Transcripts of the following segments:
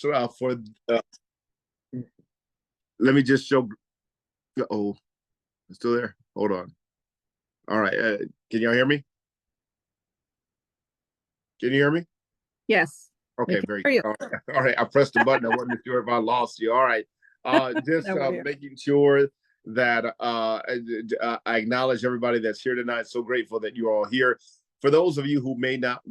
For uh, let me just show. Oh, it's still there. Hold on. All right. Can y'all hear me? Can you hear me? Yes, we Okay, can very hear you. good. All right. All right. I pressed the button. I wasn't sure if I lost you. All right. Just No worries. making sure that I acknowledge everybody that's here tonight. So grateful that you're all here. For those of you who may not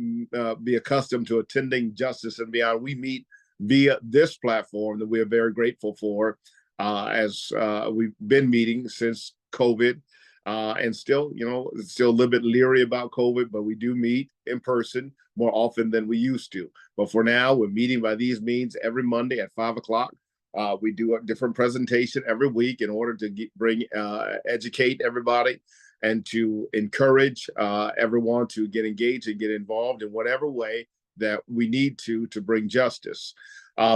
be accustomed to attending Justice and Beyond, we meet via this platform that we are very grateful for, as we've been meeting since COVID. And still, still a little bit leery about COVID, but we do meet in person more often than we used to. But for now, we're meeting by these means every Monday at 5 o'clock. We do a different presentation every week in order to educate everybody and to encourage everyone to get engaged and get involved in whatever way that we need to bring justice.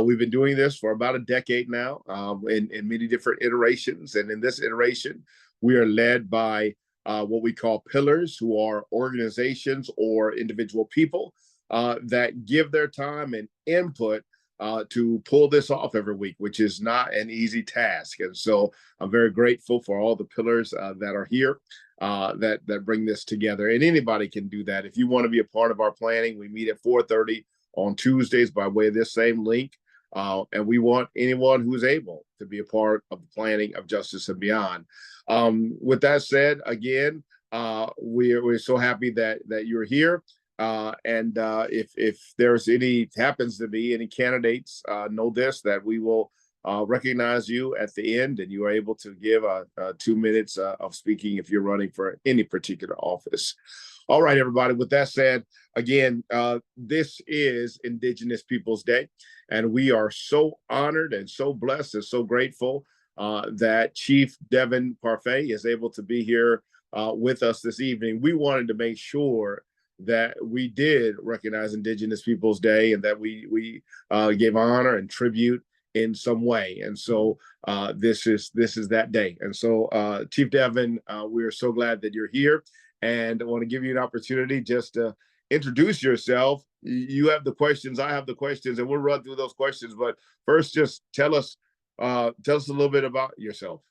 We've been doing this for about a decade now, in many different iterations. And in this iteration, we are led by what we call pillars, who are organizations or individual people that give their time and input to pull this off every week, which is not an easy task. And so I'm very grateful for all the pillars that are here that bring this together. And anybody can do that. If you want to be a part of our planning, we meet at 4:30 on Tuesdays by way of this same link. And we want anyone who's able to be a part of the planning of Justice and Beyond. With that said, again, we're so happy that you're here. And if there's any happens to be any candidates, know this, that we will recognize you at the end, and you are able to give 2 minutes of speaking if you're running for any particular office. All right, everybody. With that said, again, this is Indigenous Peoples Day, and we are so honored and so blessed and so grateful that Chief Devin Parfait is able to be here with us this evening. We wanted to make sure that we did recognize Indigenous Peoples Day and that we gave honor and tribute in some way. And so this is that day. And so Chief Devin, we are so glad that you're here, and I want to give you an opportunity just to introduce yourself. You have the questions, I have the questions, and we'll run through those questions. But first, just tell us a little bit about yourself.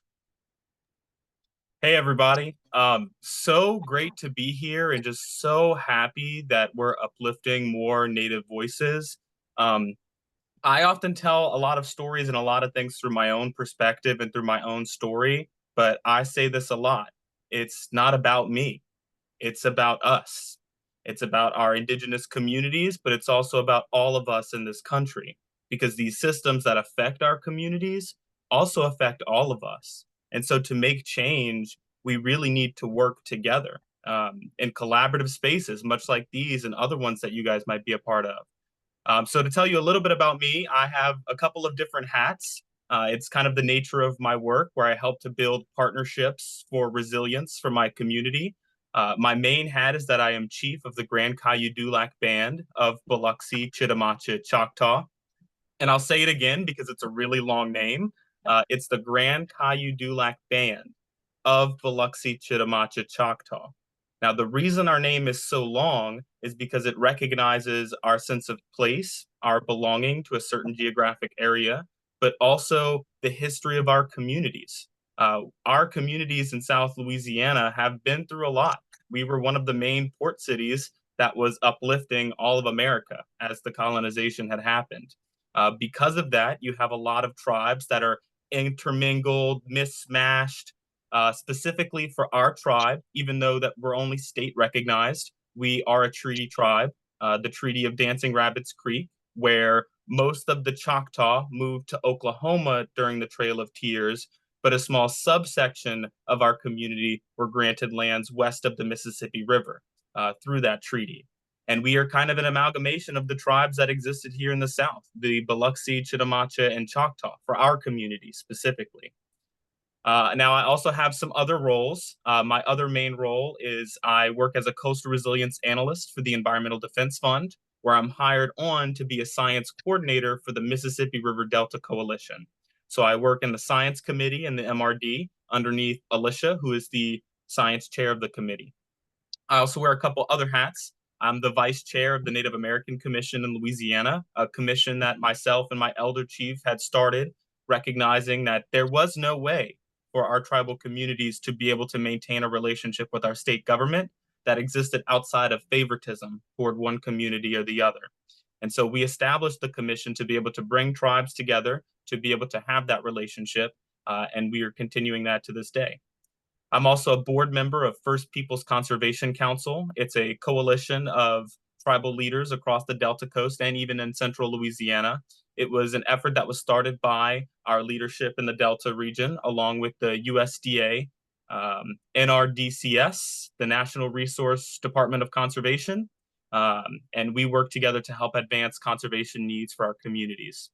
Hey everybody. So great to be here and just so happy that we're uplifting more Native voices. Um, I often tell a lot of stories and a lot of things through my own perspective and through my own story, but I say this a lot. It's not about me. It's about us. It's about our indigenous communities, but it's also about all of us in this country, because these systems that affect our communities also affect all of us. And so to make change, we really need to work together in collaborative spaces, much like these and other ones that you guys might be a part of. So to tell you a little bit about me, I have a couple of different hats. It's kind of the nature of my work where I help to build partnerships for resilience for my community. My main hat is that I am chief of the Grand Cayudulac Band of Biloxi, Chitimacha, Choctaw. And I'll say it again because it's a really long name. It's the Grand Cayudulac Band of Biloxi, Chitimacha, Choctaw. Now, the reason our name is so long is because it recognizes our sense of place, our belonging to a certain geographic area, but also the history of our communities. Our communities in South Louisiana have been through a lot. We were one of the main port cities that was uplifting all of America as the colonization had happened. Because of that, you have a lot of tribes that are intermingled, mismatched. Specifically for our tribe, even though that we're only state recognized, we are a treaty tribe, the Treaty of Dancing Rabbits Creek, where most of the Choctaw moved to Oklahoma during the Trail of Tears, but a small subsection of our community were granted lands west of the Mississippi River through that treaty. And we are kind of an amalgamation of the tribes that existed here in the South, the Biloxi, Chitimacha, and Choctaw, for our community specifically. Now, I also have some other roles. My other main role is I work as a coastal resilience analyst for the Environmental Defense Fund, where I'm hired on to be a science coordinator for the Mississippi River Delta Coalition. So I work in the science committee and the MRD underneath Alicia, who is the science chair of the committee. I also wear a couple other hats. I'm the vice chair of the Native American Commission in Louisiana, a commission that myself and my elder chief had started, recognizing that there was no way for our tribal communities to be able to maintain a relationship with our state government that existed outside of favoritism toward one community or the other. And so we established the commission to be able to bring tribes together, to be able to have that relationship, and we are continuing that to this day. I'm also a board member of First Peoples Conservation Council. It's a coalition of tribal leaders across the Delta Coast and even in central Louisiana. It was an effort that was started by our leadership in the Delta region, along with the USDA, NRDCS, the National Resource Department of Conservation, and we work together to help advance conservation needs for our communities.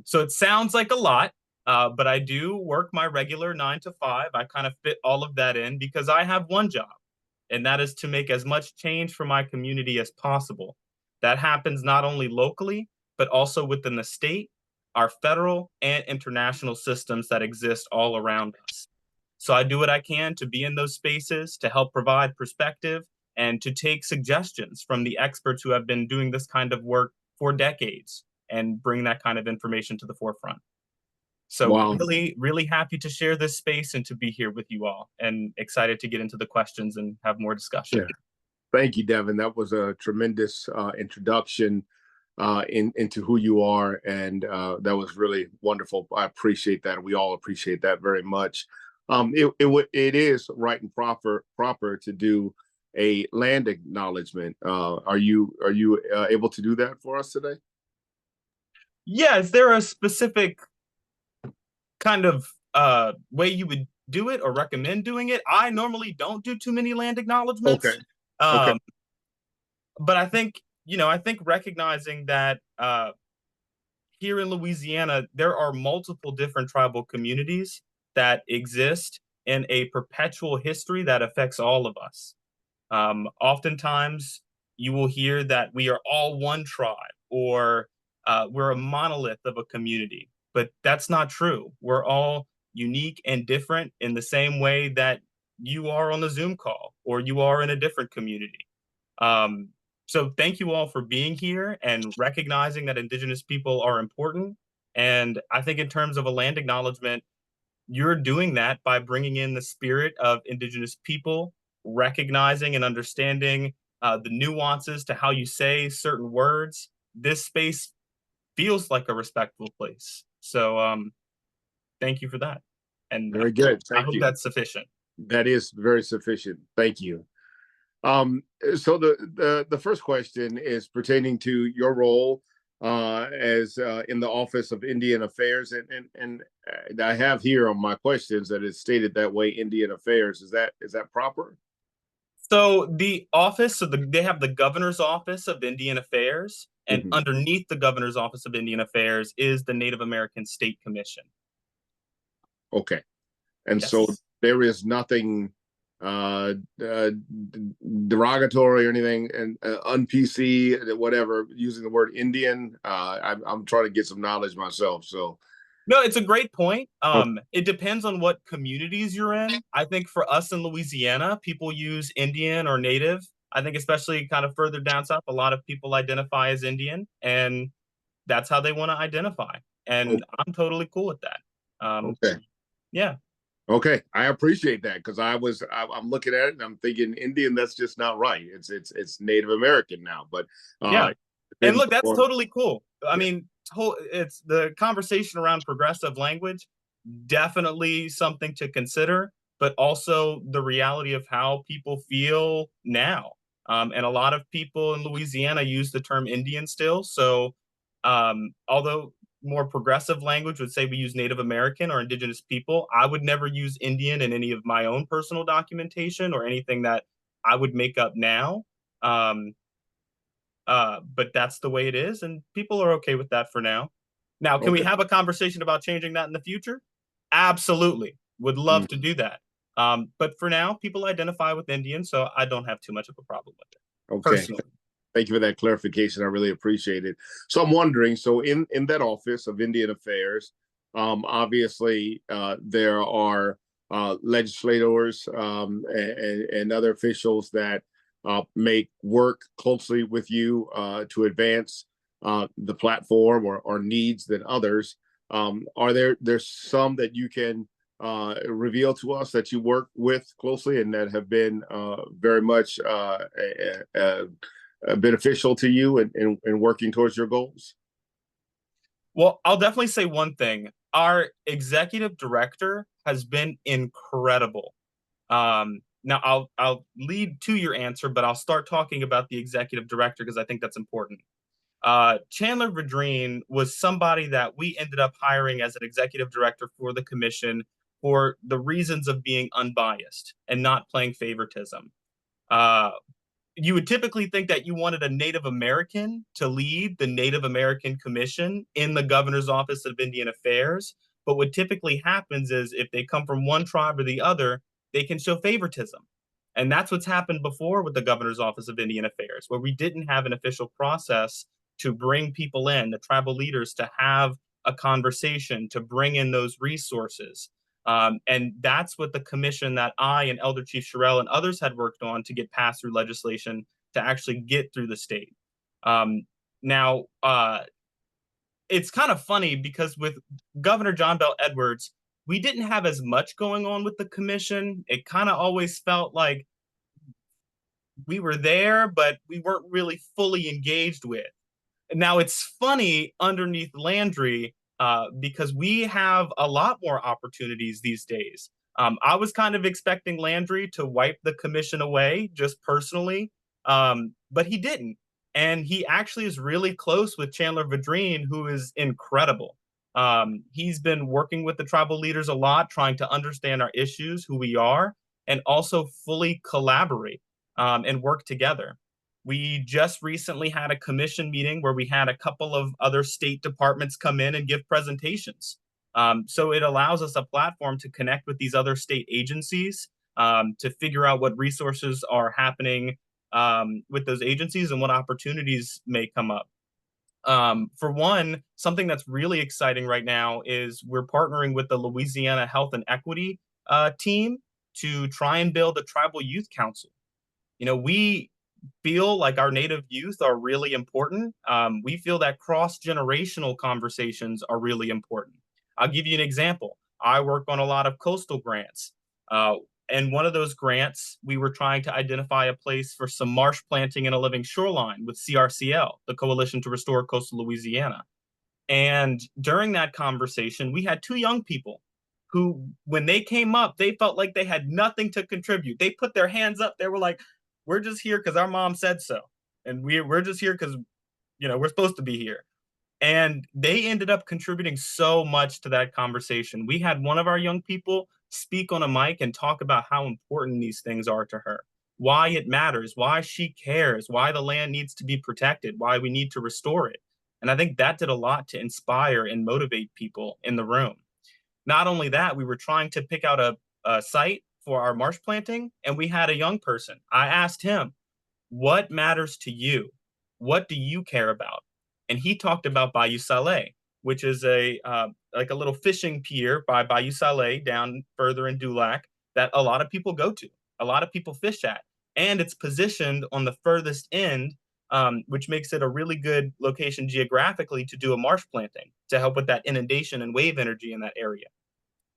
So it sounds like a lot, but I do work my regular 9 to 5. I kind of fit all of that in because I have one job, and that is to make as much change for my community as possible. That happens not only locally, but also within the state, our federal and international systems that exist all around us. So I do what I can to be in those spaces, to help provide perspective, and to take suggestions from the experts who have been doing this kind of work for decades and bring that kind of information to the forefront. So Wow. really, really happy to share this space and to be here with you all, and excited to get into the questions and have more discussion. Yeah. Thank you, Devin. That was a tremendous introduction into who you are, and that was really wonderful. I appreciate that. We all appreciate that very much. It is right and proper to do a land acknowledgement. Are you able to do that for us today? Yeah, is there a specific kind of way you would do it or recommend doing it? I normally don't do too many land Okay. acknowledgments. Okay. Um, but I think, I think recognizing that here in Louisiana, there are multiple different tribal communities that exist in a perpetual history that affects all of us. Oftentimes, you will hear that we are all one tribe or we're a monolith of a community, but that's not true. We're all unique and different in the same way that you are on the Zoom call or you are in a different community. Um, so thank you all for being here and recognizing that Indigenous people are important. And I think in terms of a land acknowledgement, you're doing that by bringing in the spirit of Indigenous people, recognizing and understanding the nuances to how you say certain words. This space feels like a respectful place. So thank you for that. And Very good. I Thank hope you. that's sufficient. That is very sufficient. Thank you. So the first question is pertaining to your role as in the Office of Indian Affairs, and I have here on my questions that it's stated that way, Indian Affairs. Is that proper? So they have the governor's office of Indian Affairs, and Mhm. underneath the governor's office of Indian Affairs is the Native American State Commission. Okay, and so Yes. there is nothing uh, uh, derogatory or anything and un-PC, whatever, using the word Indian. I'm trying to get some knowledge myself. So, No, it's a great point. okay. It depends on what communities you're in. I think for us in Louisiana, people use Indian or Native. I think especially kind of further down south, a lot of people identify as Indian, and that's how they want to identify. And I'm totally cool with that. Um, Okay. yeah, Okay, I appreciate that because I'm looking at it and I'm thinking Indian. That's just not right. It's Native American now, but yeah. it And depends look, that's on. totally cool. I Yeah. mean, it's the conversation around progressive language, definitely something to consider, but also the reality of how people feel now. And a lot of people in Louisiana use the term Indian still. So, although more progressive language would say we use Native American or Indigenous people, I would never use Indian in any of my own personal documentation or anything that I would make up now. Um, but that's the way it is, and people are okay with that for now. Now, can we Okay. have a conversation about changing that in the future? Absolutely. Would Mm. love to do that. But for now, people identify with Indian, so I don't have too much of a problem with it, Okay. personally. Thank you for that clarification. I really appreciate it. So I'm wondering. So in that office of Indian Affairs, obviously there are legislators and other officials that may work closely with you to advance the platform or needs than others. Are there's some that you can reveal to us that you work with closely and that have been very much beneficial to you in working towards your goals? Well, I'll definitely say one thing. Our executive director has been incredible. Now I'll lead to your answer, but I'll start talking about the executive director because I think that's important. Chandler Vadrine was somebody that we ended up hiring as an executive director for the commission for the reasons of being unbiased and not playing favoritism. Uh, you would typically think that you wanted a Native American to lead the Native American Commission in the governor's office of Indian Affairs. But what typically happens is if they come from one tribe or the other, they can show favoritism. And that's what's happened before with the governor's office of Indian Affairs, where we didn't have an official process to bring people in, the tribal leaders to have a conversation, to bring in those resources. And that's what the commission that I and Elder Chief Sherrill and others had worked on to get passed through legislation to actually get through the state. Now, it's kind of funny because with Governor John Bel Edwards, we didn't have as much going on with the commission. It kind of always felt like we were there, but we weren't really fully engaged with. Now it's funny underneath Landry because we have a lot more opportunities these days. I was kind of expecting Landry to wipe the commission away just personally, but he didn't. And he actually is really close with Chandler Vadrine, who is incredible. He's been working with the tribal leaders a lot, trying to understand our issues, who we are, and also fully collaborate and work together. We just recently had a commission meeting where we had a couple of other state departments come in and give presentations. So it allows us a platform to connect with these other state agencies to figure out what resources are happening with those agencies and what opportunities may come up. For one, something that's really exciting right now is we're partnering with the Louisiana Health and Equity team to try and build a tribal youth council. We feel like our Native youth are really important. We feel that cross-generational conversations are really important. I'll give you an example. I work on a lot of coastal grants. And one of those grants, we were trying to identify a place for some marsh planting and a living shoreline with CRCL, the Coalition to Restore Coastal Louisiana. And during that conversation, we had two young people who, when they came up, they felt like they had nothing to contribute. They put their hands up. They were like, we're just here because our mom said so. And we're just here because, we're supposed to be here. And they ended up contributing so much to that conversation. We had one of our young people speak on a mic and talk about how important these things are to her, why it matters, why she cares, why the land needs to be protected, why we need to restore it. And I think that did a lot to inspire and motivate people in the room. Not only that, we were trying to pick out a site for our marsh planting, and we had a young person. I asked him, what matters to you? What do you care about? And he talked about Bayou Saleh, which is like a little fishing pier by Bayou Saleh down further in Dulac that a lot of people go to, a lot of people fish at, and it's positioned on the furthest end, which makes it a really good location geographically to do a marsh planting to help with that inundation and wave energy in that area.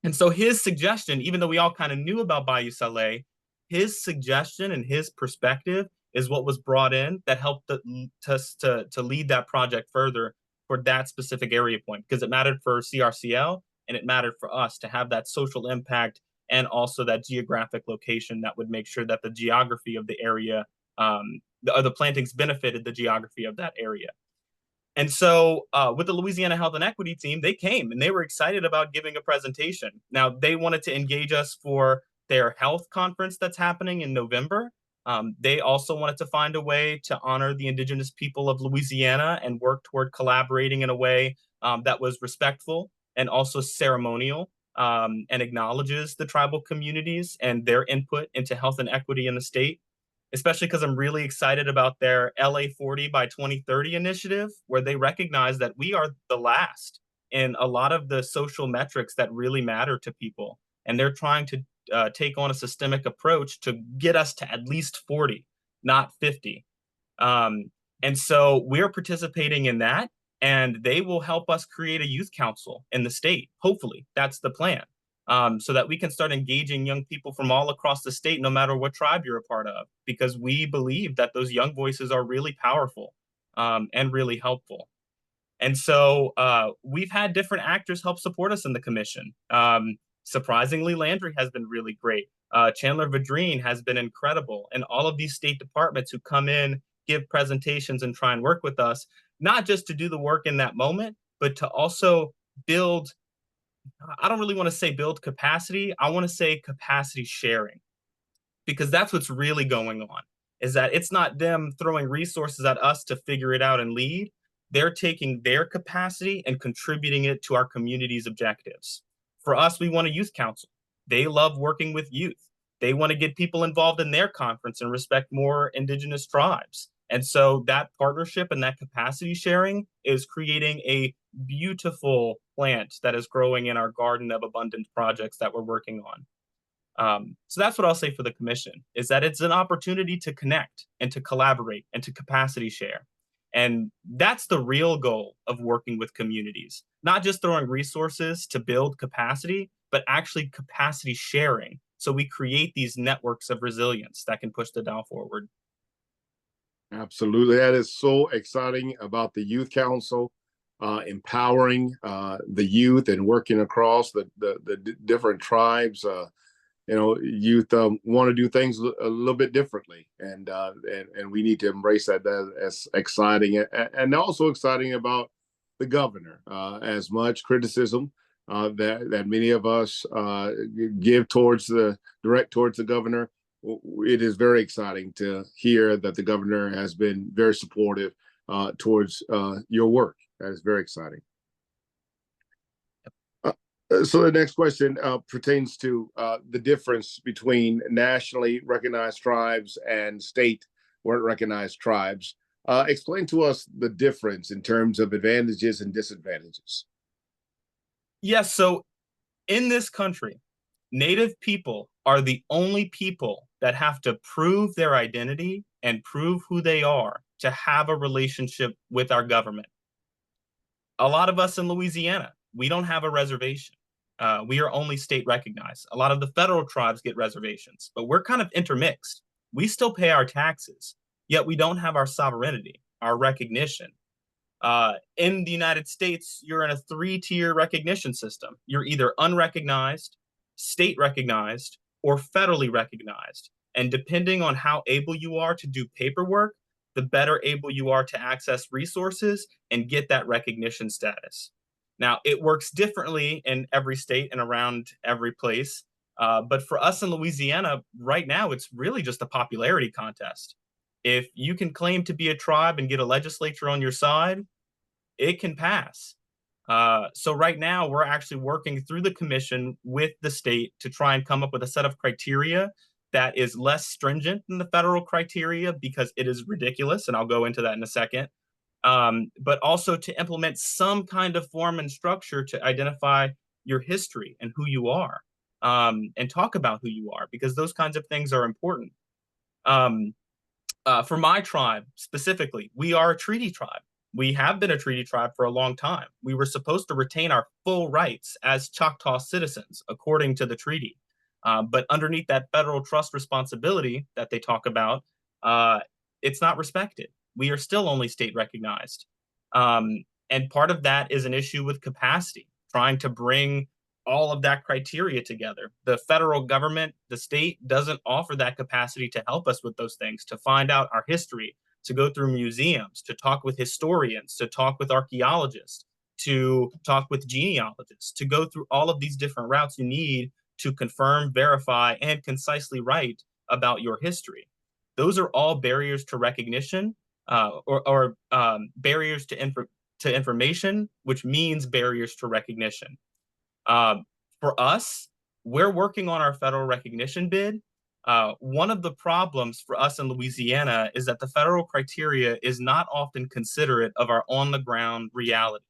And so his suggestion, even though we all kind of knew about Bayou Saleh, his suggestion and his perspective is what was brought in that helped us to lead that project further for that specific area point because it mattered for CRCL and it mattered for us to have that social impact and also that geographic location that would make sure that the geography of the area, the plantings benefited the geography of that area. And so, with the Louisiana Health and Equity team, they came and they were excited about giving a presentation. Now, they wanted to engage us for their health conference that's happening in November. They also wanted to find a way to honor the indigenous people of Louisiana and work toward collaborating in a way that was respectful and also ceremonial and acknowledges the tribal communities and their input into health and equity in the state, especially because I'm really excited about their LA 40 by 2030 initiative, where they recognize that we are the last in a lot of the social metrics that really matter to people. And they're trying to take on a systemic approach to get us to at least 40. not 50. Um, and so we're participating in that, and they will help us create a youth council in the state. Hopefully, that's the plan. So that we can start engaging young people from all across the state, no matter what tribe you're a part of, because we believe that those young voices are really powerful, and really helpful. And so we've had different actors help support us in the commission. Surprisingly, Landry has been really great. Chandler Vadrine has been incredible. And all of these state departments who come in, give presentations, and try and work with us, not just to do the work in that moment, but to also build, I don't really want to say build capacity, I want to say capacity sharing, because that's what's really going on, is that it's not them throwing resources at us to figure it out and lead. They're taking their capacity and contributing it to our community's objectives. For us, we want a youth council. They love working with youth. They want to get people involved in their conference and respect more indigenous tribes. And so that partnership and that capacity sharing is creating a beautiful plant that is growing in our garden of abundant projects that we're working on. So that's what I'll say for the commission, is that it's an opportunity to connect and to collaborate and to capacity share. And that's the real goal of working with communities, not just throwing resources to build capacity, but actually capacity sharing. So we create these networks of resilience that can push the Dow forward. Absolutely. That is so exciting about the Youth Council, empowering the youth and working across the different tribes. Youth want to do things a little bit differently, and we need to embrace that. That's exciting, and also exciting about the governor. As much criticism that many of us give direct towards the governor, it is very exciting to hear that the governor has been very supportive towards your work. That is very exciting. So the next question pertains to the difference between nationally recognized tribes and state recognized tribes. Explain to us the difference in terms of advantages and disadvantages. Yes, so in this country, Native people are the only people that have to prove their identity and prove who they are to have a relationship with our government. A lot of us in Louisiana, we don't have a reservation. We are only state recognized. A lot of the federal tribes get reservations, but we're kind of intermixed. We still pay our taxes, yet we don't have our sovereignty, our recognition. In the United States, you're in a three-tier recognition system. You're either unrecognized, state recognized, or federally recognized. And depending on how able you are to do paperwork, the better able you are to access resources and get that recognition status. Now, it works differently in every state and around every place. But for us in Louisiana, right now, it's really just a popularity contest. If you can claim to be a tribe and get a legislature on your side, it can pass. So right now, we're actually working through the commission with the state to try and come up with a set of criteria that is less stringent than the federal criteria, because it is ridiculous, and I'll go into that in a second. But also to implement some kind of form and structure to identify your history and who you are, and talk about who you are, because those kinds of things are important. Um, for my tribe specifically, we are a treaty tribe. We have been a treaty tribe for a long time. We were supposed to retain our full rights as Choctaw citizens according to the treaty. But underneath that federal trust responsibility that they talk about, it's not respected. We are still only state recognized. And part of that is an issue with capacity, trying to bring all of that criteria together. The federal government, the state, doesn't offer that capacity to help us with those things, to find out our history, to go through museums, to talk with historians, to talk with archaeologists, to talk with genealogists, to go through all of these different routes you need to confirm, verify, and concisely write about your history. Those are all barriers to recognition, or barriers to information, which means barriers to recognition. For us, we're working on our federal recognition bid. One of the problems for us in Louisiana is that the federal criteria is not often considerate of our on the ground reality.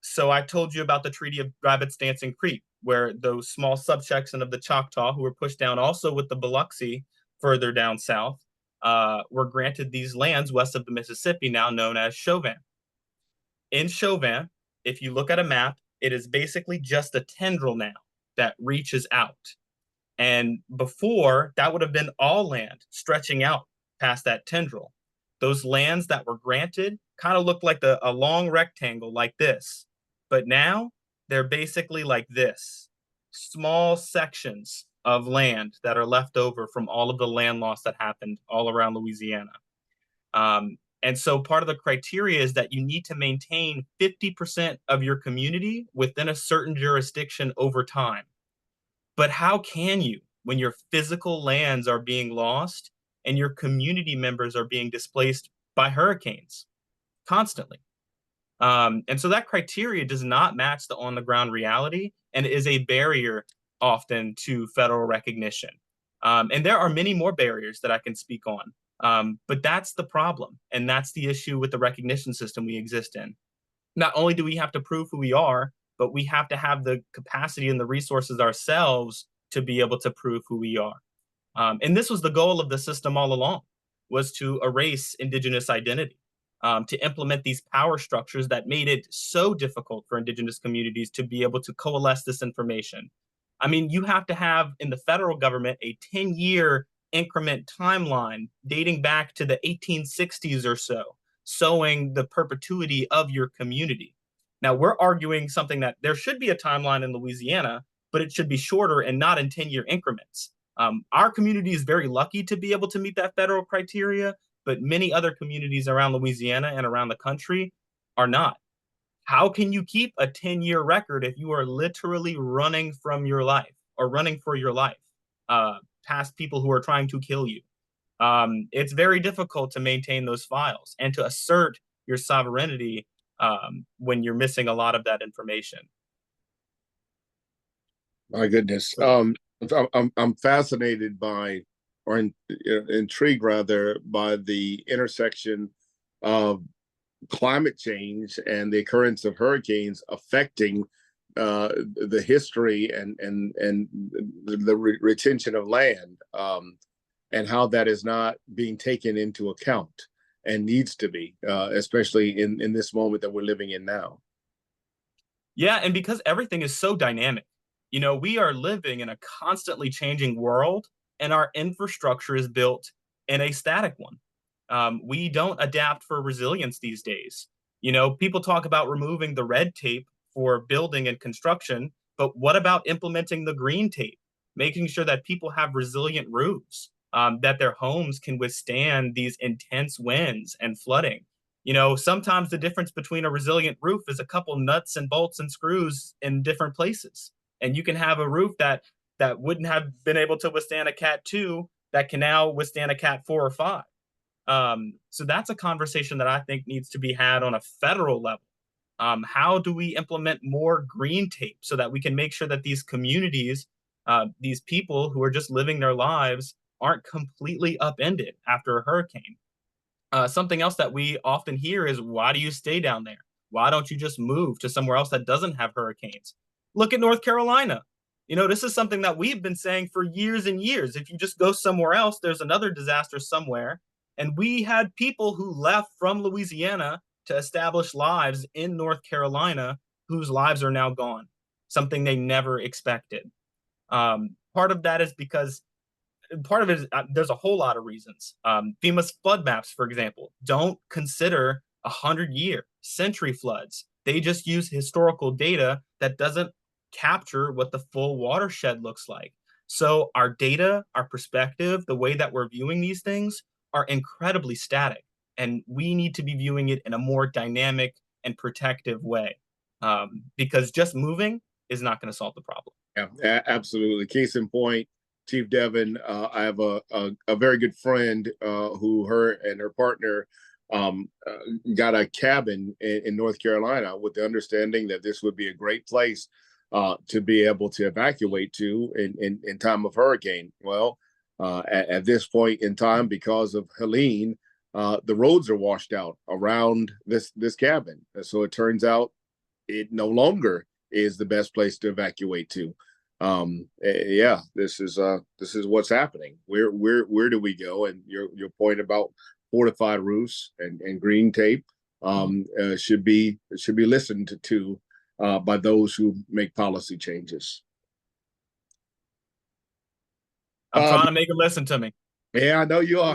So I told you about the Treaty of Rabbits Dancing Creek, where those small subsection of the Choctaw who were pushed down also with the Biloxi further down south, were granted these lands west of the Mississippi, now known as Chauvin. In Chauvin, if you look at a map, it is basically just a tendril now that reaches out. And before, that would have been all land stretching out past that tendril. Those lands that were granted kind of look like a long rectangle like this. But now they're basically like this, small sections of land that are left over from all of the land loss that happened all around Louisiana. And so part of the criteria is that you need to maintain 50% of your community within a certain jurisdiction over time. But how can you when your physical lands are being lost and your community members are being displaced by hurricanes constantly? And so that criteria does not match the on the ground reality and is a barrier often to federal recognition. And there are many more barriers that I can speak on. But that's the problem. And that's the issue with the recognition system we exist in. Not only do we have to prove who we are, but we have to have the capacity and the resources ourselves to be able to prove who we are. And this was the goal of the system all along, was to erase indigenous identity, to implement these power structures that made it so difficult for indigenous communities to be able to coalesce this information. I mean, you have to have in the federal government a 10-year increment timeline dating back to the 1860s or so, showing the perpetuity of your community. Now, we're arguing something that there should be a timeline in Louisiana, but it should be shorter and not in 10-year increments. Our community is very lucky to be able to meet that federal criteria, but many other communities around Louisiana and around the country are not. How can you keep a 10-year record if you are literally running from your life or running for your life past people who are trying to kill you? It's very difficult to maintain those files and to assert your sovereignty when you're missing a lot of that information. My goodness. I'm fascinated by, or intrigued rather, by the intersection of climate change and the occurrence of hurricanes affecting the history and the retention of land, and how that is not being taken into account and needs to be, especially in this moment that we're living in now. Yeah, and because everything is so dynamic, we are living in a constantly changing world, and our infrastructure is built in a static one. We don't adapt for resilience these days. People talk about removing the red tape for building and construction, but what about implementing the green tape, making sure that people have resilient roofs, that their homes can withstand these intense winds and flooding? Sometimes the difference between a resilient roof is a couple nuts and bolts and screws in different places. And you can have a roof that wouldn't have been able to withstand a Cat 2 that can now withstand a Cat 4 or 5. So that's a conversation that I think needs to be had on a federal level. How do we implement more green tape so that we can make sure that these communities, these people who are just living their lives, aren't completely upended after a hurricane? Something else that we often hear is, why do you stay down there? Why don't you just move to somewhere else that doesn't have hurricanes? Look at North Carolina. This is something that we've been saying for years and years. If you just go somewhere else, there's another disaster somewhere. And we had people who left from Louisiana to establish lives in North Carolina whose lives are now gone, something they never expected. Part of that is because part of it is there's a whole lot of reasons. FEMA's flood maps, for example, don't consider 100-year, century floods. They just use historical data that doesn't capture what the full watershed looks like. So our data, our perspective, the way that we're viewing these things are incredibly static. And we need to be viewing it in a more dynamic and protective way, because just moving is not going to solve the problem. Yeah, absolutely. Case in point, Chief Devin, I have a very good friend who her and her partner got a cabin in North Carolina with the understanding that this would be a great place to be able to evacuate to in time of hurricane. Well, at this point in time, because of Helene, the roads are washed out around this cabin. So it turns out it no longer is the best place to evacuate to. Yeah, this is what's happening. Where do we go? And your point about fortified roofs and green tape should be listened to by those who make policy changes. I'm Um, trying to make them listen to me. yeah, I know you are.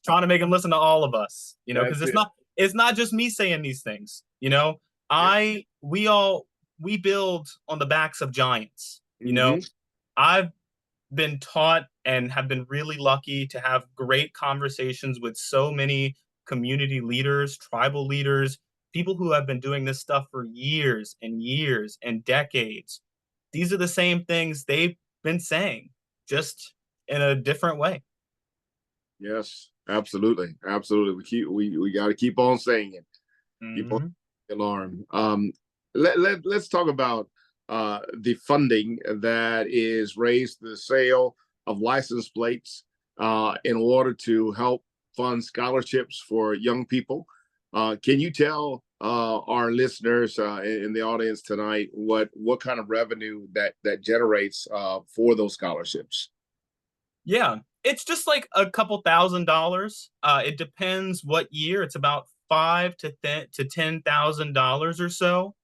Trying to make them listen to all of us, because That's it. it's not just me saying these things. Yeah. I we build on the backs of giants. Hmm. I've been taught and have been really lucky to have great conversations with so many community leaders, tribal leaders, people who have been doing this stuff for years and years and decades. These are the same things they've been saying, just in a different way. Yes, absolutely, absolutely. We got to keep on saying it. Keep on Mm-hmm. the alarm. Let's talk about the funding that is raised the sale of license plates in order to help fund scholarships for young people. Can you tell our listeners in the audience tonight what kind of revenue that generates for those scholarships? Yeah, it's just like a couple $1,000s. It depends what year. It's about to $10,000 or so.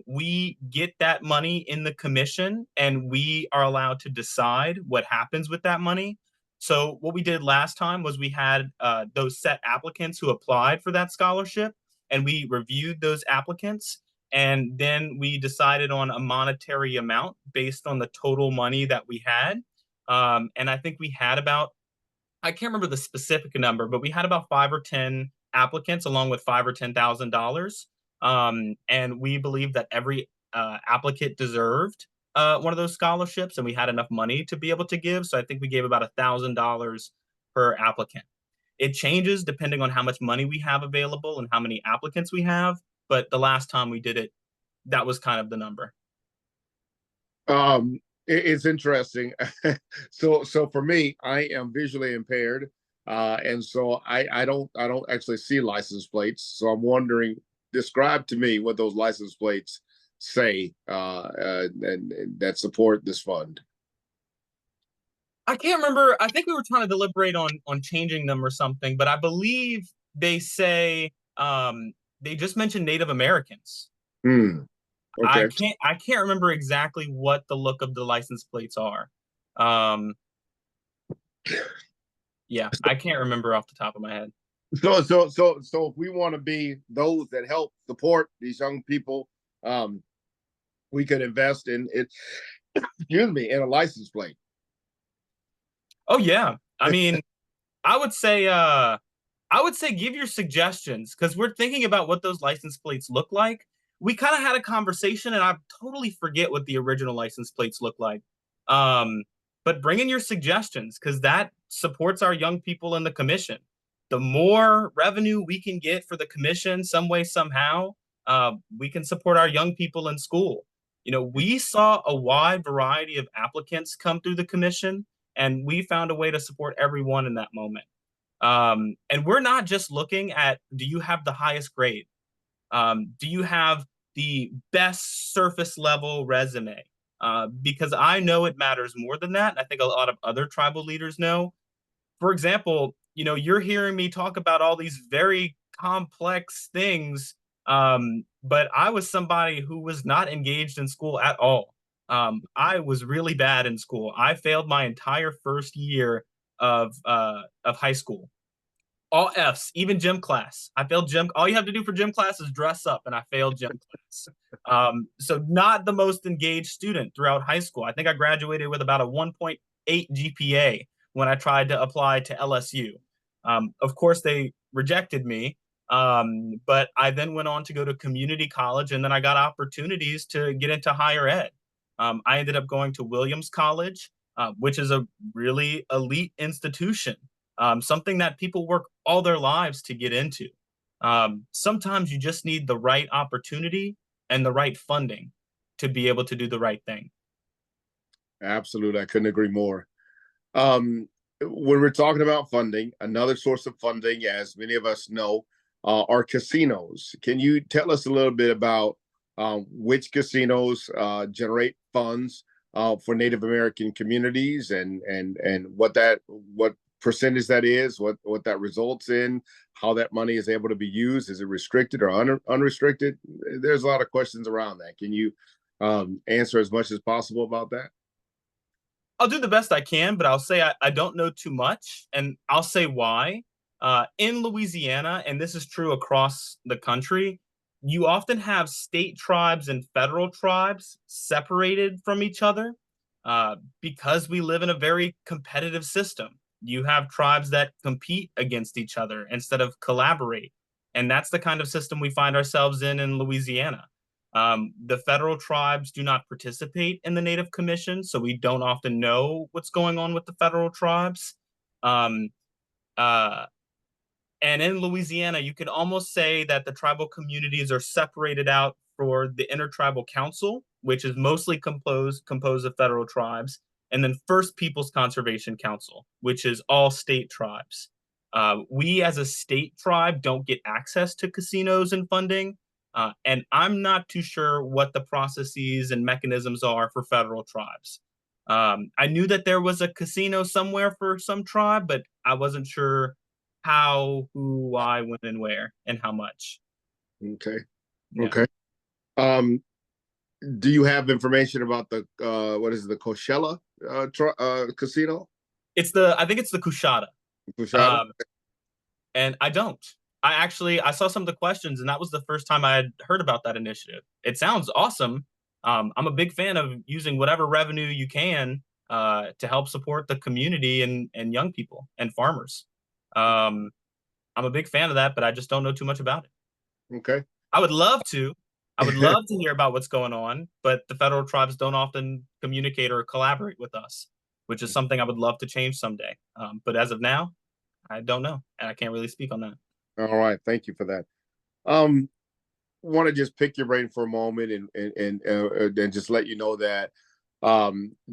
We get that money in the commission, and we are allowed to decide what happens with that money. So what we did last time was we had those set applicants who applied for that scholarship, and we reviewed those applicants, and then we decided on a monetary amount based on the total money that we had. And I think we had about, I can't remember the specific number, but we had about 5 or 10 applicants along with $5 or $10,000. And we believe that every applicant deserved one of those scholarships, and we had enough money to be able to give. So I think we gave about $1,000 per applicant. It changes depending on how much money we have available and how many applicants we have. But the last time we did it, that was kind of the number. It's interesting. So for me, I am visually impaired, and so I don't actually see license plates. So I'm wondering, describe to me what those license plates say and that support this fund. I can't remember. I think we were trying to deliberate on changing them or something, but I believe they say they just mentioned Native Americans. Hmm. Okay. I can't remember exactly what the look of the license plates are. Um, yeah, I can't remember off the top of my head. So if we want to be those that help support these young people, um, we could invest in it. Excuse me, in a license plate. Oh yeah. I mean, I would say I would say give your suggestions because we're thinking about what those license plates look like. We kind of had a conversation, and I totally forget what the original license plates look like. Um, but bring in your suggestions because that supports our young people in the commission. The more revenue we can get for the commission, some way, somehow, we can support our young people in school. We saw a wide variety of applicants come through the commission, and we found a way to support everyone in that moment. And we're not just looking at, do you have the highest grade? Do you have the best surface level resume? Because I know it matters more than that. I think a lot of other tribal leaders know. For example, you're hearing me talk about all these very complex things, but I was somebody who was not engaged in school at all. I was really bad in school. I failed my entire first year of high school, all F's, even gym class. I failed gym. All you have to do for gym class is dress up, and I failed gym class. So not the most engaged student throughout high school. I think I graduated with about a 1.8 GPA when I tried to apply to LSU. Of course, they rejected me, but I then went on to go to community college, and then I got opportunities to get into higher ed. I ended up going to Williams College, which is a really elite institution, something that people work all their lives to get into. Sometimes you just need the right opportunity and the right funding to be able to do the right thing. Absolutely, I couldn't agree more. When we're talking about funding, another source of funding, as many of us know, are casinos. Can you tell us a little bit about which casinos generate funds for Native American communities, and what percentage that is, what that results in, how that money is able to be used. Is it restricted or unrestricted? There's a lot of questions around that. Can you answer as much as possible about that? I'll do the best I can, but I'll say I don't know too much, and I'll say why. In Louisiana, and this is true across the country, you often have state tribes and federal tribes separated from each other because we live in a very competitive system. You have tribes that compete against each other instead of collaborate. And that's the kind of system we find ourselves in Louisiana. The federal tribes do not participate in the Native Commission, so we don't often know what's going on with the federal tribes. Um, uh, and in Louisiana, you could almost say that the tribal communities are separated out for the Intertribal Council, which is mostly composed of federal tribes, and then First Peoples Conservation Council, which is all state tribes. We as a state tribe don't get access to casinos and funding, and I'm not too sure what the processes and mechanisms are for federal tribes. I knew that there was a casino somewhere for some tribe, but I wasn't sure how, who, why, when, and where, and how much. Okay. Yeah. Okay. Um, do you have information about the what is it, the Coachella casino? I think it's the Kushada. Coachella? Um, and I don't. I saw some of the questions, and that was the first time I had heard about that initiative. It sounds awesome. I'm a big fan of using whatever revenue you can to help support the community and young people and farmers. Um, I'm a big fan of that, but I just don't know too much about it. Okay. I would love to. I would love to hear about what's going on, but the federal tribes don't often communicate or collaborate with us, which is something I would love to change someday. But as of now, I don't know, and I can't really speak on that. All right. Thank you for that. Um, want to just pick your brain for a moment and just let you know that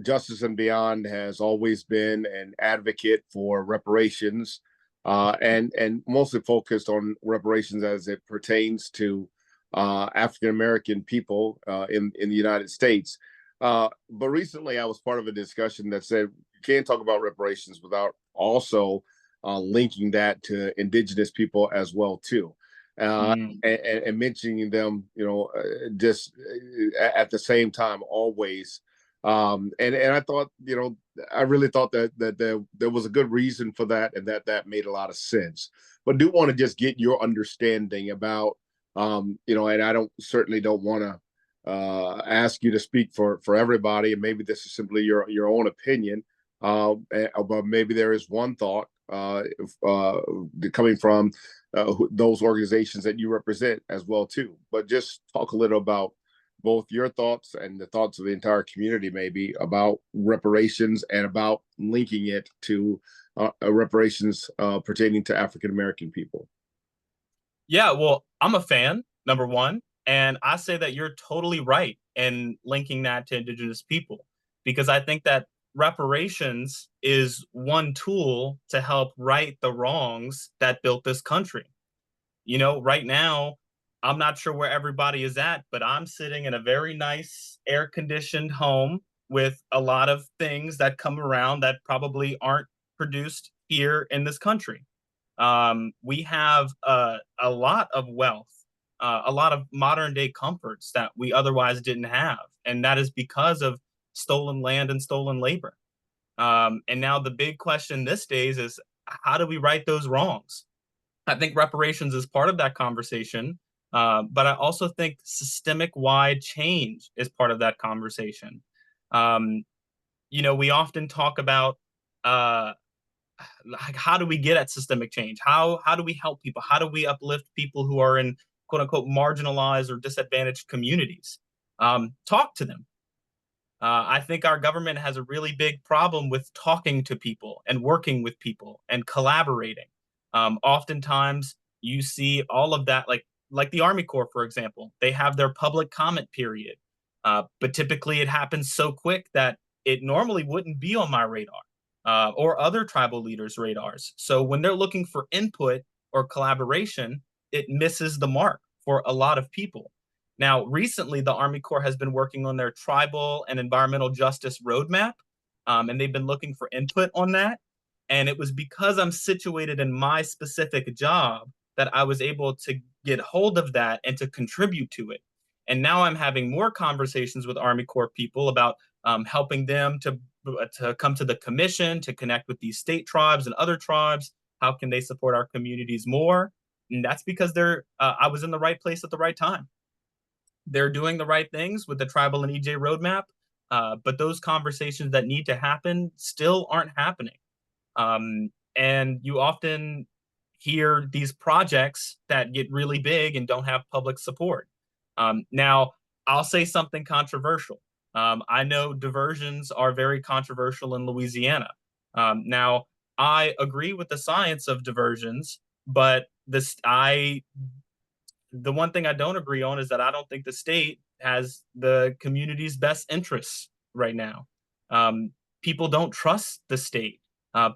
Justice and Beyond has always been an advocate for reparations, and mostly focused on reparations as it pertains to African American people in the United States. But recently, I was part of a discussion that said you can't talk about reparations without also linking that to Indigenous people as well too. Mm. And mentioning them, just at the same time always. And I thought, I really thought that there was a good reason for that, and that made a lot of sense. But do want to just get your understanding about, and I certainly don't want to ask you to speak for everybody, and maybe this is simply your own opinion. But maybe there is one thought coming from those organizations that you represent as well too. But just talk a little about both your thoughts and the thoughts of the entire community, maybe about reparations and about linking it to reparations pertaining to African American people. Yeah, well, I'm a fan, number one, and I say that you're totally right in linking that to Indigenous people because I think that reparations is one tool to help right the wrongs that built this country. Right now, I'm not sure where everybody is at, but I'm sitting in a very nice air conditioned home with a lot of things that come around that probably aren't produced here in this country. We have a lot of wealth, a lot of modern day comforts that we otherwise didn't have. And that is because of stolen land and stolen labor. And now the big question this days is how do we right those wrongs? I think reparations is part of that conversation, but I also think systemic wide change is part of that conversation. Um, we often talk about uh, like how do we get at systemic change? How do we help people? How do we uplift people who are in quote unquote marginalized or disadvantaged communities? Talk to them. I think our government has a really big problem with talking to people and working with people and collaborating. Oftentimes, you see all of that, like the Army Corps, for example. They have their public comment period, but typically it happens so quick that it normally wouldn't be on my radar or other tribal leaders' radars. So when they're looking for input or collaboration, it misses the mark for a lot of people. Now, recently, the Army Corps has been working on their tribal and environmental justice roadmap, and they've been looking for input on that. And it was because I'm situated in my specific job that I was able to get hold of that and to contribute to it. And now I'm having more conversations with Army Corps people about helping them to come to the commission, to connect with these state tribes and other tribes. How can they support our communities more? And that's because I was in the right place at the right time. They're doing the right things with the tribal and EJ roadmap, but those conversations that need to happen still aren't happening. And you often hear these projects that get really big and don't have public support. Now, I'll say something controversial. I know diversions are very controversial in Louisiana. Now, I agree with the science of diversions, but the one thing I don't agree on is that I don't think the state has the community's best interests right now. Um, People don't trust the state.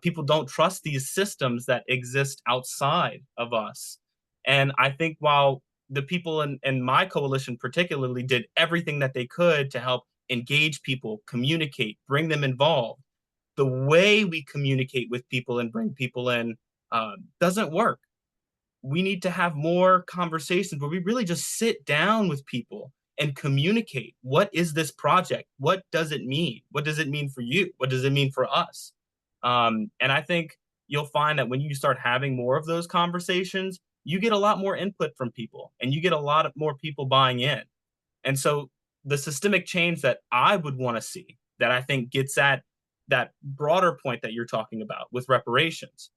People don't trust these systems that exist outside of us. And I think while the people in my coalition particularly did everything that they could to help engage people, communicate, bring them involved, the way we communicate with people and bring people in doesn't work. We need to have more conversations where we really just sit down with people and communicate. What is this project? What does it mean? What does it mean for you? What does it mean for us? And I think you'll find that when you start having more of those conversations, you get a lot more input from people and you get a lot of more people buying in. And so the systemic change that I would want to see, that I think gets at that broader point that you're talking about with reparations,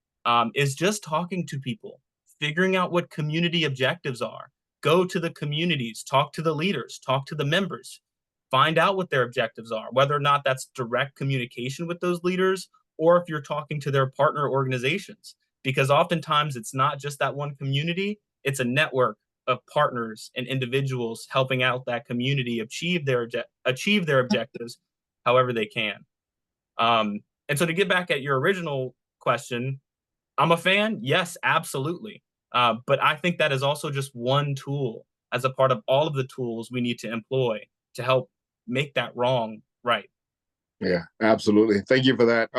is just talking to people, figuring out what community objectives are. Go to the communities, talk to the leaders, talk to the members, find out what their objectives are, whether or not that's direct communication with those leaders or if you're talking to their partner organizations. Because oftentimes it's not just that one community, it's a network of partners and individuals helping out that community achieve their objectives however they can. And so to get back at your original question, I'm a fan. Yes, absolutely. But I think that is also just one tool as a part of all of the tools we need to employ to help make that wrong right. Yeah, absolutely. Thank you for that.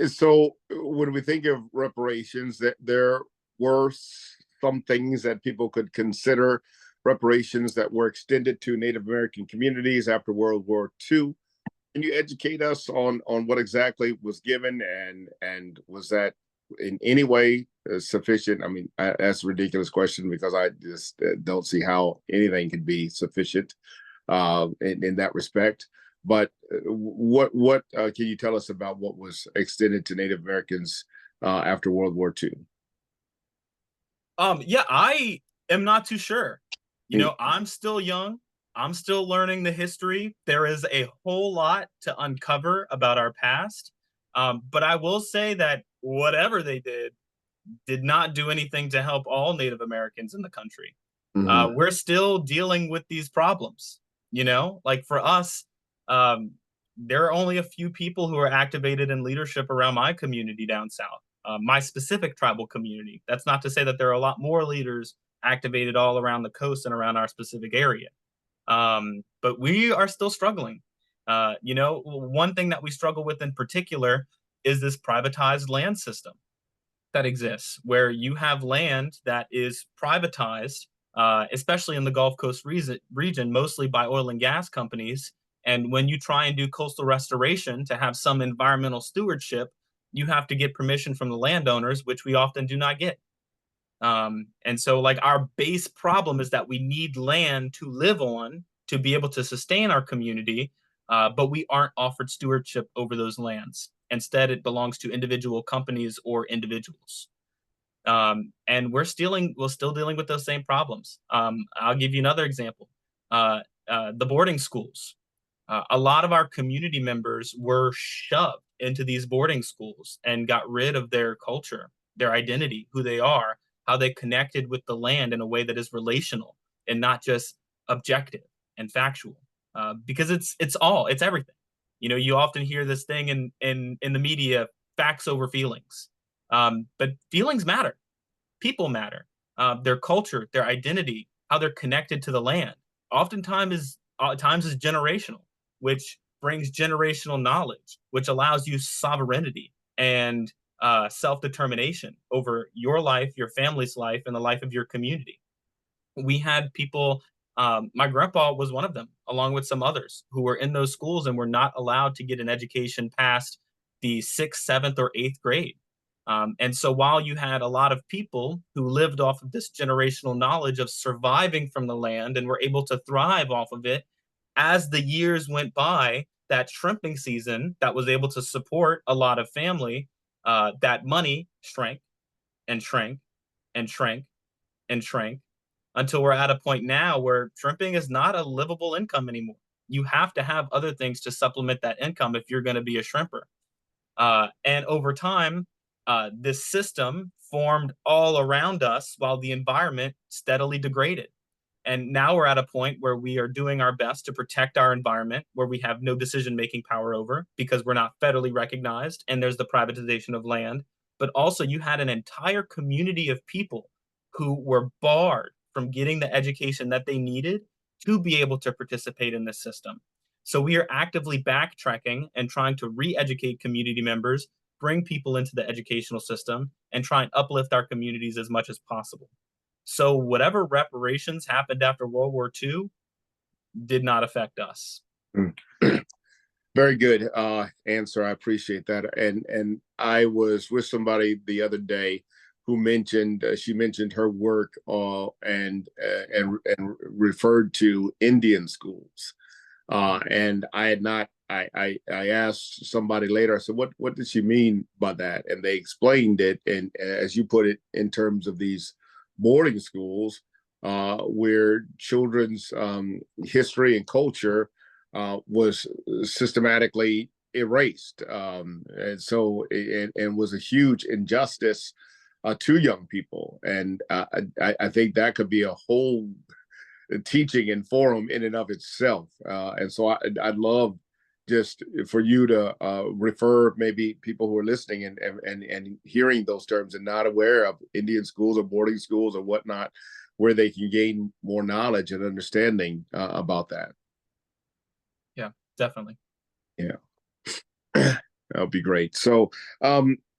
So when we think of reparations, that there were some things that people could consider reparations that were extended to Native American communities after World War II. Can you educate us on what exactly was given, and was that in any way sufficient? I mean, that's a ridiculous question because I just don't see how anything could be sufficient in that respect. But what can you tell us about what was extended to Native Americans after World War II? Yeah, I am not too sure. You know, I'm still young. I'm still learning the history. There is a whole lot to uncover about our past. But I will say that whatever they did not do anything to help all Native Americans in the country. Mm-hmm. We're still dealing with these problems. You know, like for us, um, there are only a few people who are activated in leadership around my community down south, my specific tribal community. That's not to say that there are a lot more leaders activated all around the coast and around our specific area. But we are still struggling. You know, one thing that we struggle with in particular is this privatized land system that exists, where you have land that is privatized, especially in the Gulf Coast region, mostly by oil and gas companies. And when you try and do coastal restoration to have some environmental stewardship, you have to get permission from the landowners, which we often do not get. And so, like, our base problem is that we need land to live on to be able to sustain our community, but we aren't offered stewardship over those lands. Instead, it belongs to individual companies or individuals. And we're still dealing with those same problems. I'll give you another example. The boarding schools. A lot of our community members were shoved into these boarding schools and got rid of their culture, their identity, who they are, how they connected with the land in a way that is relational and not just objective and factual. Because it's everything. You know, you often hear this thing in the media, facts over feelings. But feelings matter. People matter. Their culture, their identity, how they're connected to the land. Times is generational, which brings generational knowledge, which allows you sovereignty and self-determination over your life, your family's life, and the life of your community. We had people, my grandpa was one of them, along with some others who were in those schools and were not allowed to get an education past the sixth, seventh, or eighth grade. And so while you had a lot of people who lived off of this generational knowledge of surviving from the land and were able to thrive off of it, as the years went by, that shrimping season that was able to support a lot of family, that money shrank and shrank and shrank and shrank until we're at a point now where shrimping is not a livable income anymore. You have to have other things to supplement that income if you're going to be a shrimper. And over time, this system formed all around us while the environment steadily degraded. And now we're at a point where we are doing our best to protect our environment, where we have no decision making power over because we're not federally recognized, and there's the privatization of land. But also, you had an entire community of people who were barred from getting the education that they needed to be able to participate in this system. So we are actively backtracking and trying to re-educate community members, bring people into the educational system, and try and uplift our communities as much as possible. So whatever reparations happened after World War II did not affect us. Very good answer. I appreciate that. And I was with somebody the other day who mentioned she mentioned her work and referred to Indian schools. And I had not. I asked somebody later. I said, "What did she mean by that?" And they explained it. And as you put it, in terms of these boarding schools, where children's history and culture was systematically erased, and was a huge injustice to young people. And I think that could be a whole teaching and forum in and of itself. And so I'd love just for you to refer maybe people who are listening and hearing those terms and not aware of Indian schools or boarding schools or whatnot, where they can gain more knowledge and understanding about that. Yeah, definitely. Yeah. That would be great. So,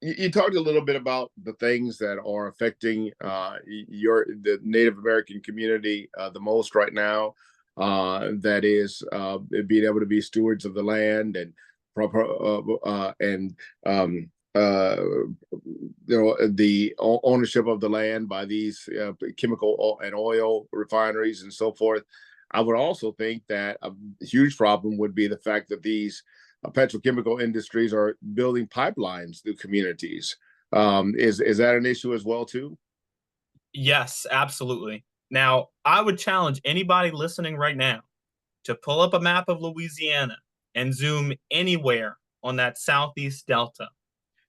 you talked a little bit about the things that are affecting the Native American community the most right now. That is being able to be stewards of the land and proper and the ownership of the land by these chemical and oil refineries and so forth. I would also think that a huge problem would be the fact that these petrochemical industries are building pipelines through communities. Is that an issue as well too? Yes, absolutely. Now, I would challenge anybody listening right now to pull up a map of Louisiana and zoom anywhere on that southeast delta.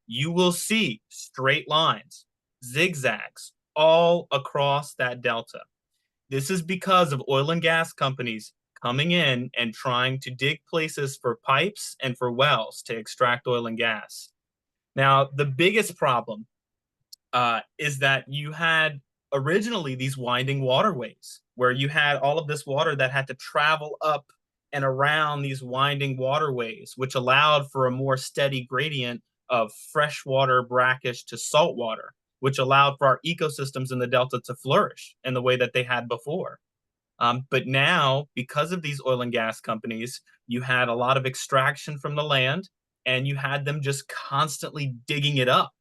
You will see straight lines, zigzags all across that delta. This is because of oil and gas companies coming in and trying to dig places for pipes and for wells to extract oil and gas. Now, the biggest problem is that you had originally these winding waterways where you had all of this water that had to travel up and around these winding waterways, which allowed for a more steady gradient of freshwater, brackish to saltwater, which allowed for our ecosystems in the delta to flourish in the way that they had before. But now, because of these oil and gas companies, you had a lot of extraction from the land and you had them just constantly digging it up.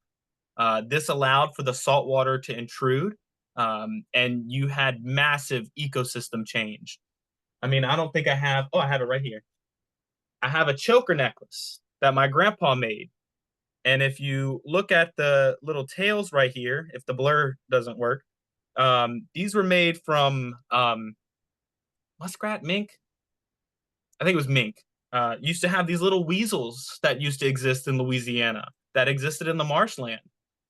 This allowed for the salt water to intrude, and you had massive ecosystem change. I mean, I don't think I have, oh, I have it right here. I have a choker necklace that my grandpa made. And if you look at the little tails right here, if the blur doesn't work, these were made from muskrat mink. I think it was mink. Used to have these little weasels that used to exist in Louisiana that existed in the marshland.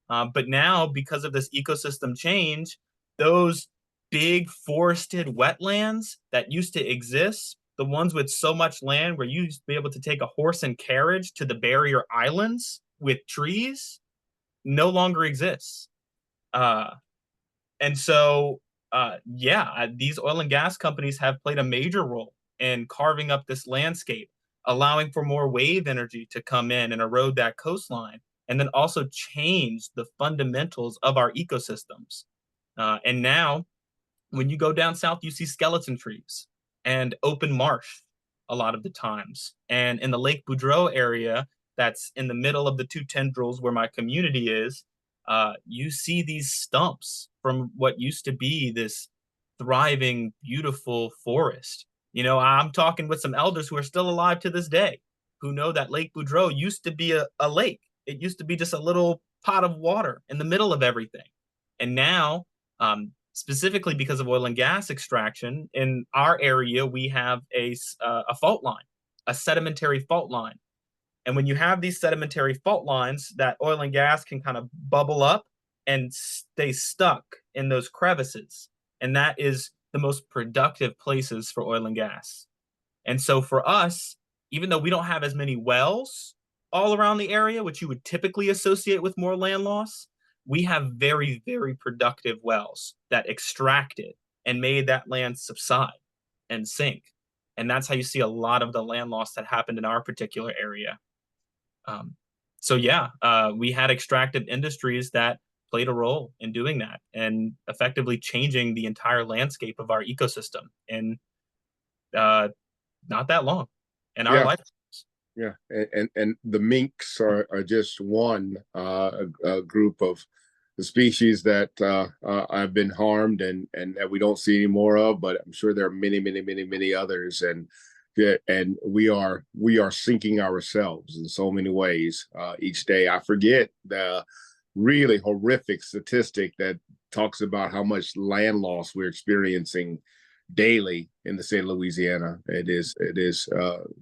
But now, because of this ecosystem change, those big forested wetlands that used to exist, the ones with so much land where you used to be able to take a horse and carriage to the barrier islands with trees, no longer exists. Uh, and so yeah, these oil and gas companies have played a major role in carving up this landscape, allowing for more wave energy to come in and erode that coastline, and then also change the fundamentals of our ecosystems. And now, when you go down south, you see skeleton trees and open marsh a lot of the times. And in the Lake Boudreaux area, that's in the middle of the two tendrils where my community is, you see these stumps from what used to be this thriving, beautiful forest. I'm talking with some elders who are still alive to this day, who know that Lake Boudreaux used to be a lake. It used to be just a little pot of water in the middle of everything. And now, specifically because of oil and gas extraction, in our area, we have a fault line, a sedimentary fault line. And when you have these sedimentary fault lines, that oil and gas can kind of bubble up and stay stuck in those crevices. And that is the most productive places for oil and gas. And so for us, even though we don't have as many wells all around the area, which you would typically associate with more land loss, we have very, very productive wells that extracted and made that land subside and sink. And that's how you see a lot of the land loss that happened in our particular area. Um, so yeah, we had extractive industries that played a role in doing that and effectively changing the entire landscape of our ecosystem in not that long in our Yeah, life. yeah, and the minks are just one a group of the species that have been harmed and that we don't see any more of, but I'm sure there are many, many, many, many others, and we are sinking ourselves in so many ways each day. I forget the really horrific statistic that talks about how much land loss we're experiencing daily in the state of Louisiana. It is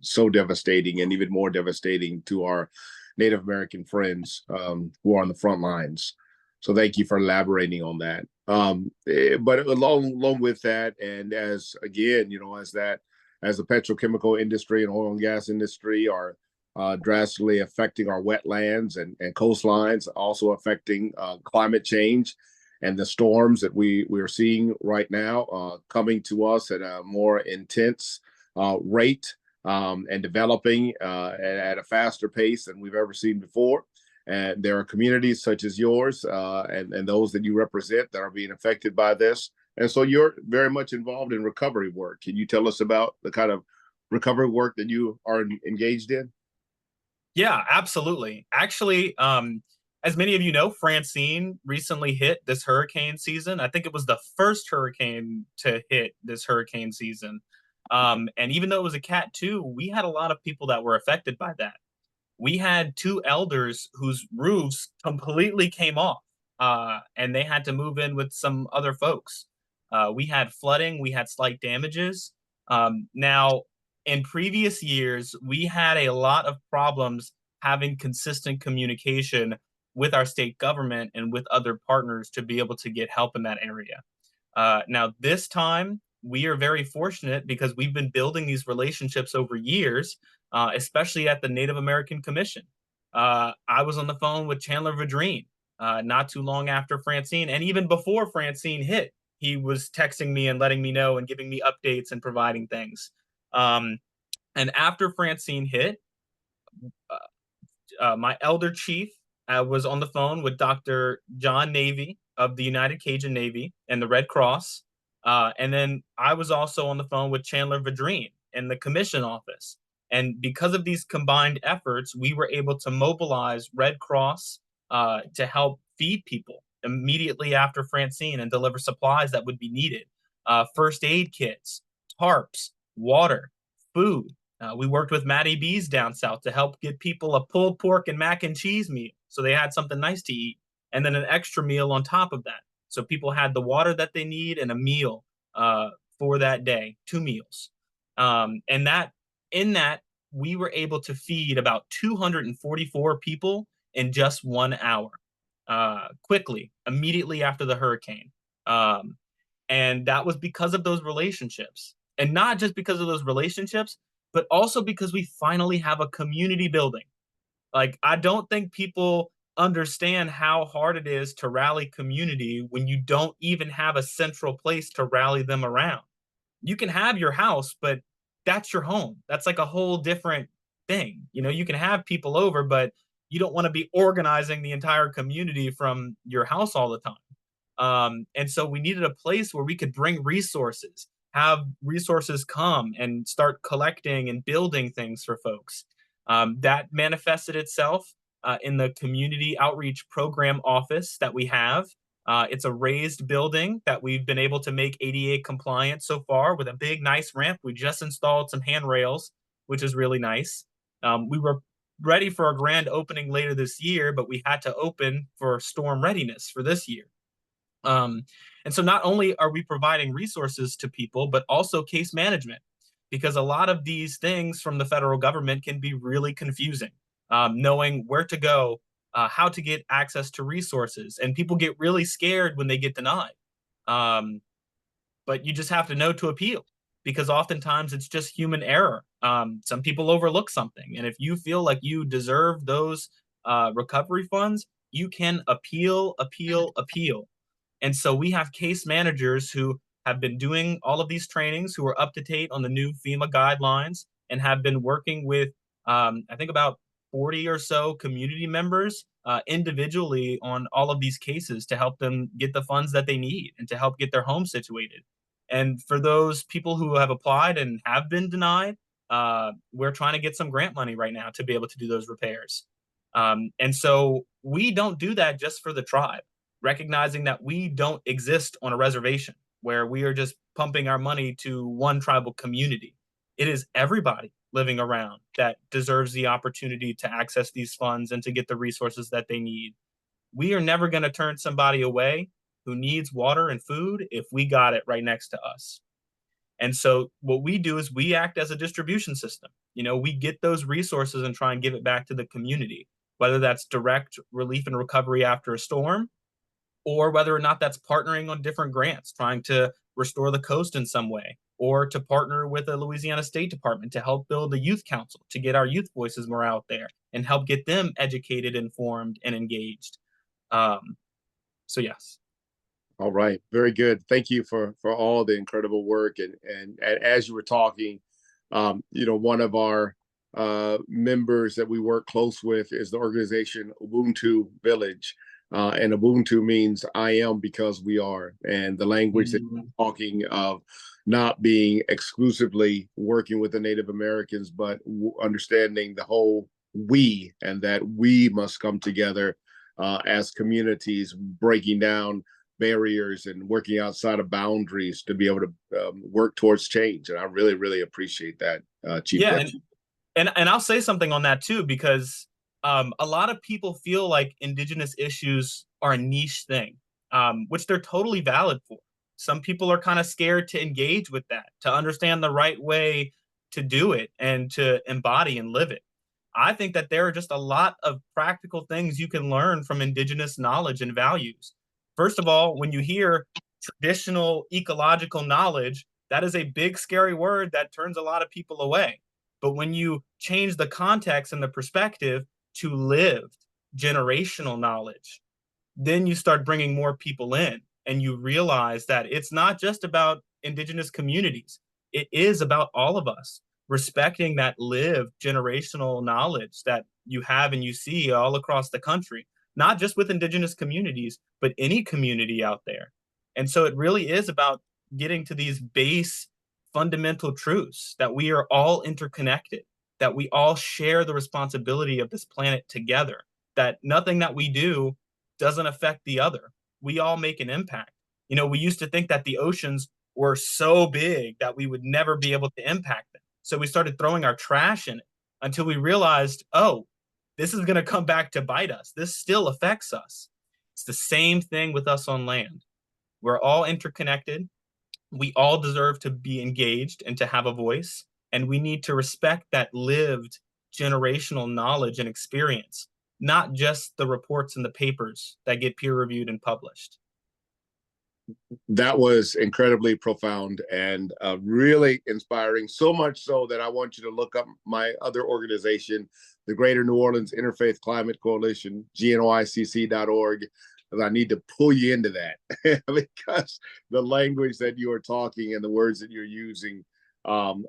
so devastating, and even more devastating to our Native American friends who are on the front lines. So thank you for elaborating on that. But along with that, and as again, as the petrochemical industry and oil and gas industry are drastically affecting our wetlands and coastlines, also affecting climate change and the storms that we are seeing right now coming to us at a more intense rate and developing at a faster pace than we've ever seen before. And there are communities such as yours and those that you represent that are being affected by this. And so you're very much involved in recovery work. Can you tell us about the kind of recovery work that you are engaged in? Yeah, absolutely. Actually, as many of you know, Francine recently hit this hurricane season. I think it was the first hurricane to hit this hurricane season. And even though it was a Cat 2, we had a lot of people that were affected by that. We had two elders whose roofs completely came off, and they had to move in with some other folks. We had flooding, we had slight damages. Now, in previous years, we had a lot of problems having consistent communication with our state government and with other partners to be able to get help in that area. Now, this time, we are very fortunate because we've been building these relationships over years, especially at the Native American Commission. I was on the phone with Chandler Vadrine not too long after Francine, and even before Francine hit, he was texting me and letting me know and giving me updates and providing things. Um, and after Francine hit, my elder chief was on the phone with Dr. John Navy of the United Cajun Navy and the Red Cross. And then I was also on the phone with Chandler Vadrine in the commission office. And because of these combined efforts, we were able to mobilize Red Cross to help feed people immediately after Francine and deliver supplies that would be needed. First aid kits, tarps, water, food. We worked with Maddie B's down south to help get people a pulled pork and mac and cheese meal so they had something nice to eat, and then an extra meal on top of that. So people had the water that they need and a meal for that day, 2 meals. And that in that we were able to feed about 244 people in just 1 hour, quickly, immediately after the hurricane. Um, and that was because of those relationships. And not just because of those relationships, but also because we finally have a community building. Like, I don't think people understand how hard it is to rally community when you don't even have a central place to rally them around. You can have your house, but that's your home. That's like a whole different thing. You know, you can have people over, but you don't want to be organizing the entire community from your house all the time. And so we needed a place where we could bring resources, have resources come and start collecting and building things for folks. That manifested itself in the community outreach program office that we have. It's a raised building that we've been able to make ADA compliant so far with a big, nice ramp. We just installed some handrails, which is really nice. We were ready for a grand opening later this year, but we had to open for storm readiness for this year. Um, and so not only are we providing resources to people, but also case management, because a lot of these things from the federal government can be really confusing. Knowing where to go, how to get access to resources, and people get really scared when they get denied. Um, but you just have to know to appeal because oftentimes it's just human error. Some people overlook something, and if you feel like you deserve those recovery funds, you can appeal, appeal, appeal. And so we have case managers who have been doing all of these trainings, who are up to date on the new FEMA guidelines, and have been working with, I think, about 40 or so community members individually on all of these cases to help them get the funds that they need and to help get their home situated. And for those people who have applied and have been denied, we're trying to get some grant money right now to be able to do those repairs. And so we don't do that just for the tribe, recognizing that we don't exist on a reservation where we are just pumping our money to one tribal community. It is everybody living around that deserves the opportunity to access these funds and to get the resources that they need. We are never going to turn somebody away who needs water and food if we got it right next to us. And so what we do is we act as a distribution system. You know, we get those resources and try and give it back to the community, whether that's direct relief and recovery after a storm, or whether or not that's partnering on different grants, trying to restore the coast in some way, or to partner with the Louisiana State Department to help build a youth council to get our youth voices more out there and help get them educated, informed, and engaged. Um, so yes. All right, very good. Thank you for all the incredible work. And as you were talking, one of our members that we work close with is the organization Ubuntu Village. And Ubuntu means I am because we are. And the language that Mhm. you're talking of not being exclusively working with the Native Americans, but understanding the whole we, and that we must come together as communities, breaking down barriers and working outside of boundaries to be able to work towards change. And I really, really appreciate that, Chief Yeah, Deputy. and I'll say something on that too, because a lot of people feel like indigenous issues are a niche thing, which they're totally valid for. Some people are kind of scared to engage with that, to understand the right way to do it and to embody and live it. I think that there are just a lot of practical things you can learn from indigenous knowledge and values. First of all, when you hear traditional ecological knowledge, that is a big, scary word that turns a lot of people away. But when you change the context and the perspective to lived generational knowledge, then you start bringing more people in and you realize that it's not just about indigenous communities. It is about all of us respecting that lived generational knowledge that you have and you see all across the country, not just with indigenous communities, but any community out there. And so it really is about getting to these base fundamental truths that we are all interconnected, that we all share the responsibility of this planet together, that nothing that we do doesn't affect the other. We all make an impact. You know, we used to think that the oceans were so big that we would never be able to impact them. So we started throwing our trash in it until we realized, oh, this is going to come back to bite us. This still affects us. It's the same thing with us on land. We're all interconnected. We all deserve to be engaged and to have a voice. And we need to respect that lived generational knowledge and experience, not just the reports in the papers that get peer reviewed and published. That was incredibly profound and really inspiring. So much so that I want you to look up my other organization, the Greater New Orleans Interfaith Climate Coalition, gnoicc.org, because I need to pull you into that because the language that you are talking and the words that you're using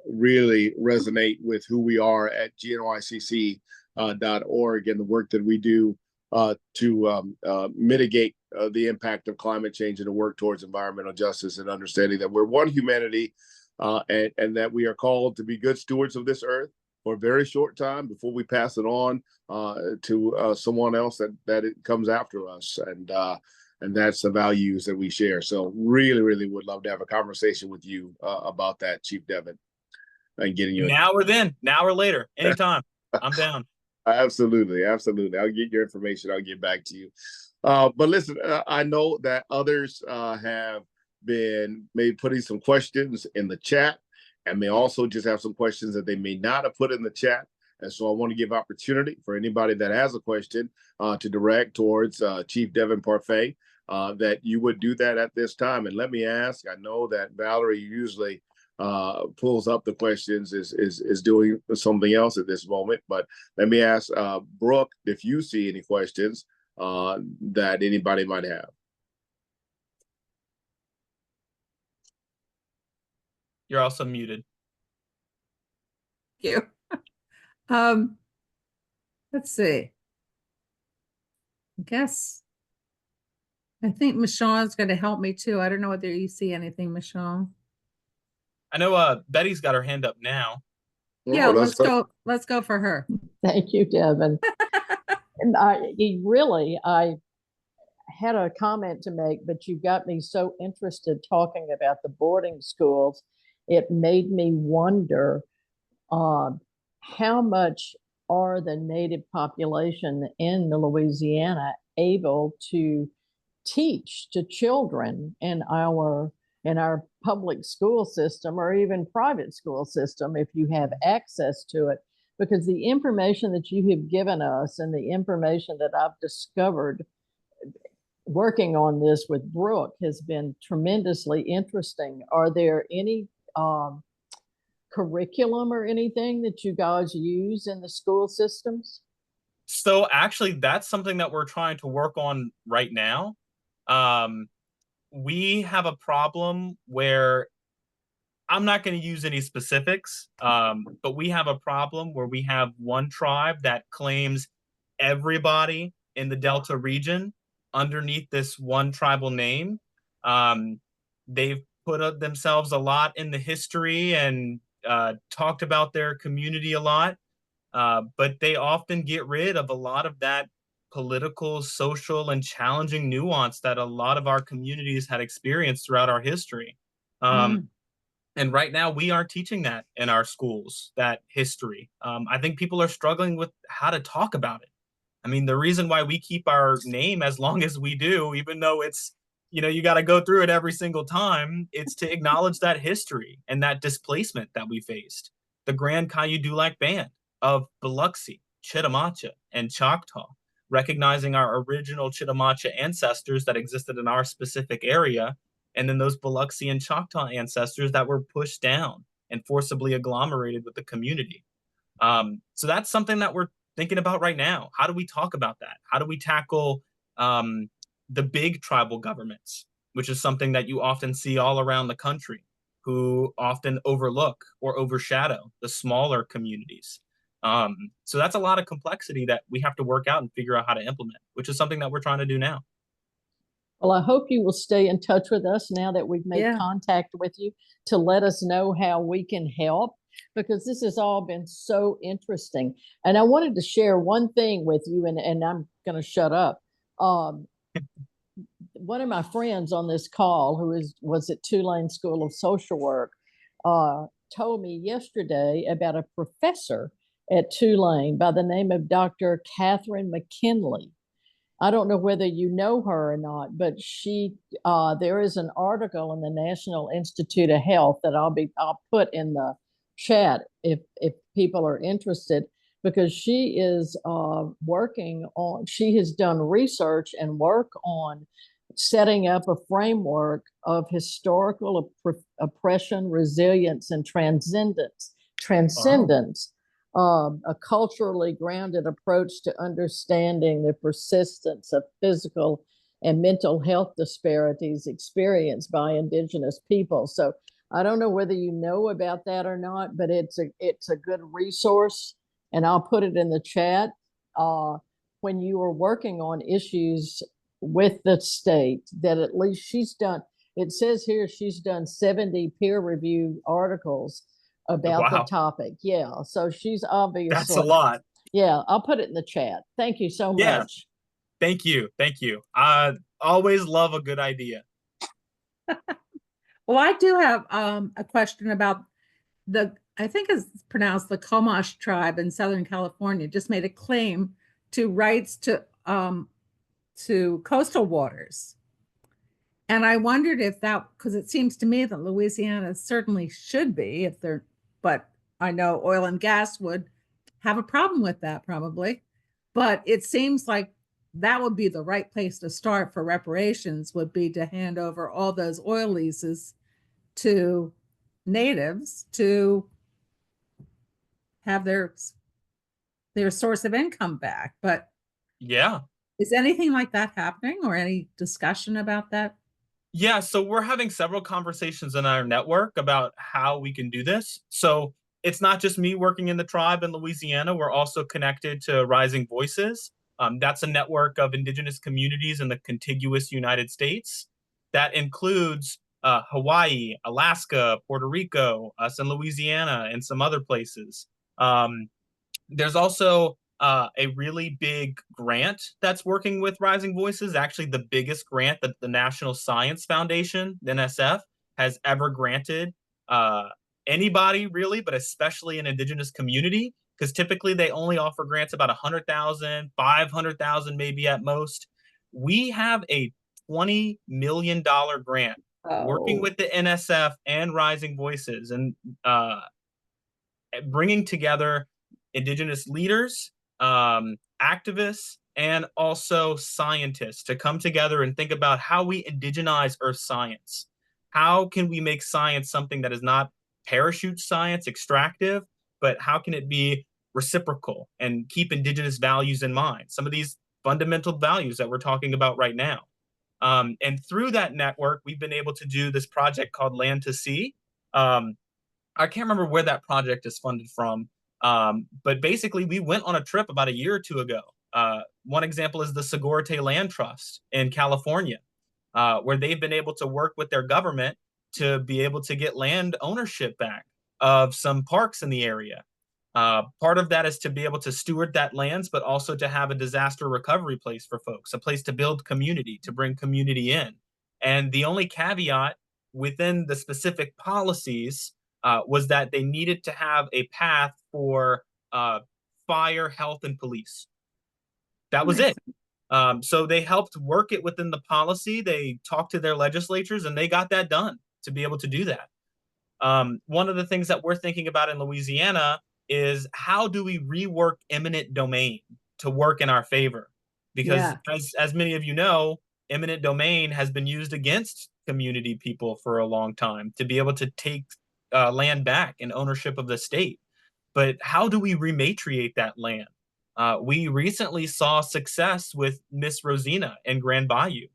really resonate with who we are at gnoicc.org and the work that we do to mitigate the impact of climate change and to work towards environmental justice and understanding that we're one humanity and that we are called to be good stewards of this earth for a very short time before we pass it on to someone else that it comes after us. And that's the values that we share. So really, really would love to have a conversation with you about that, Chief Devin, and getting you. Now or then, now or later, anytime. I'm down. Absolutely, absolutely. I'll get your information. I'll get back to you. But listen, I know that others have been maybe putting some questions in the chat and may also just have some questions that they may not have put in the chat. And so I want to give opportunity for anybody that has a question to direct towards Chief Devin Parfait, that you would do that at this time. And let me ask, I know that Valerie usually pulls up the questions, is doing something else at this moment. But let me ask Brooke if you see any questions that anybody might have. You're also muted. Thank you. Let's see. I think Michonne's going to help me too. I don't know whether you see anything, Michonne. I know Betty's got her hand up now. Yeah, let's go. Let's go for her. Thank you, Devin. And I had a comment to make, but you got me so interested talking about the boarding schools. It made me wonder how much are the Native population in the Louisiana able to teach to children in our public school system or even private school system if you have access to it, because the information that you have given us and the information that I've discovered working on this with Brooke has been tremendously interesting. Are there any curriculum or anything that you guys use in the school systems? So actually, that's something that we're trying to work on right now. We have a problem where I'm not going to use any specifics, but we have a problem where we have one tribe that claims everybody in the Delta region underneath this one tribal name. They've put themselves a lot in the history and talked about their community a lot, but they often get rid of a lot of that political, social, and challenging nuance that a lot of our communities had experienced throughout our history. And right now, we aren't teaching that in our schools, that history. I think people are struggling with how to talk about it. I mean, the reason why we keep our name as long as we do, even though it's, you got to go through it every single time, it's to acknowledge that history and that displacement that we faced. The Grand Cayuga Band of Biloxi, Chitimacha, and Choctaw, recognizing our original Chitimacha ancestors that existed in our specific area, and then those Biloxi and Choctaw ancestors that were pushed down and forcibly agglomerated with the community. So that's something that we're thinking about right now. How do we talk about that? How do we tackle the big tribal governments, which is something that you often see all around the country, who often overlook or overshadow the smaller communities? So that's a lot of complexity that we have to work out and figure out how to implement, which is something that we're trying to do now. Well, I hope you will stay in touch with us now that we've made contact with you to let us know how we can help, because this has all been so interesting. And I wanted to share one thing with you, and I'm going to shut up. One of my friends on this call, who was at Tulane School of Social Work, told me yesterday about a professor at Tulane by the name of Dr. Catherine McKinley. I don't know whether you know her or not, but there is an article in the National Institute of Health that I'll put in the chat if people are interested, because she is she has done research and work on setting up a framework of historical oppression, resilience, and transcendence. Transcendence, a culturally grounded approach to understanding the persistence of physical and mental health disparities experienced by Indigenous people. So I don't know whether you know about that or not, but it's a good resource, and I'll put it in the chat. When you are working on issues with the state, that at least she's done, it says here she's done 70 peer-reviewed articles about the Wow, topic. Yeah, so she's that's a obviously, lot. yeah, I'll put it in the chat. Thank you so Yeah, much. thank you. Thank you. I always love a good idea. Well, I do have a question about I think it's pronounced the Comanche tribe in Southern California just made a claim to rights to coastal waters. And I wondered if that, because it seems to me that Louisiana certainly should be, if they're, but I know oil and gas would have a problem with that probably. But it seems like that would be the right place to start for reparations, would be to hand over all those oil leases to natives to have their source of income back. But Yeah. is anything like that happening or any discussion about that? Yeah, so we're having several conversations in our network about how we can do this. So it's not just me working in the tribe in Louisiana. We're also connected to Rising Voices. That's a network of indigenous communities in the contiguous United States that includes Hawaii, Alaska, Puerto Rico, us in Louisiana, and some other places. Um, there's also a really big grant that's working with Rising Voices, actually the biggest grant that the National Science Foundation, the NSF, has ever granted anybody really, but especially an indigenous community, because typically they only offer grants about 100,000, 500,000 maybe at most. We have a $20 million grant working Oh, with the NSF and Rising Voices and bringing together indigenous leaders, activists, and also scientists to come together and think about how we indigenize earth science. How can we make science something that is not parachute science, extractive, but how can it be reciprocal and keep indigenous values in mind? Some of these fundamental values that we're talking about right now. And through that network, we've been able to do this project called Land to Sea. Um, I can't remember where that project is funded from. But basically, we went on a trip about a year or two ago. One example is the Segurite Land Trust in California, where they've been able to work with their government to be able to get land ownership back of some parks in the area. Part of that is to be able to steward that lands, but also to have a disaster recovery place for folks, a place to build community, to bring community in. And the only caveat within the specific policies was that they needed to have a path for fire, health, and police. That was nice. it. So they helped work it within the policy. They talked to their legislatures and they got that done to be able to do that. One of the things that we're thinking about in Louisiana is how do we rework eminent domain to work in our favor? Because Yeah. as many of you know, eminent domain has been used against community people for a long time to be able to take land back and ownership of the state. But how do we rematriate that land? We recently saw success with Miss Rosina in Grand Bayou.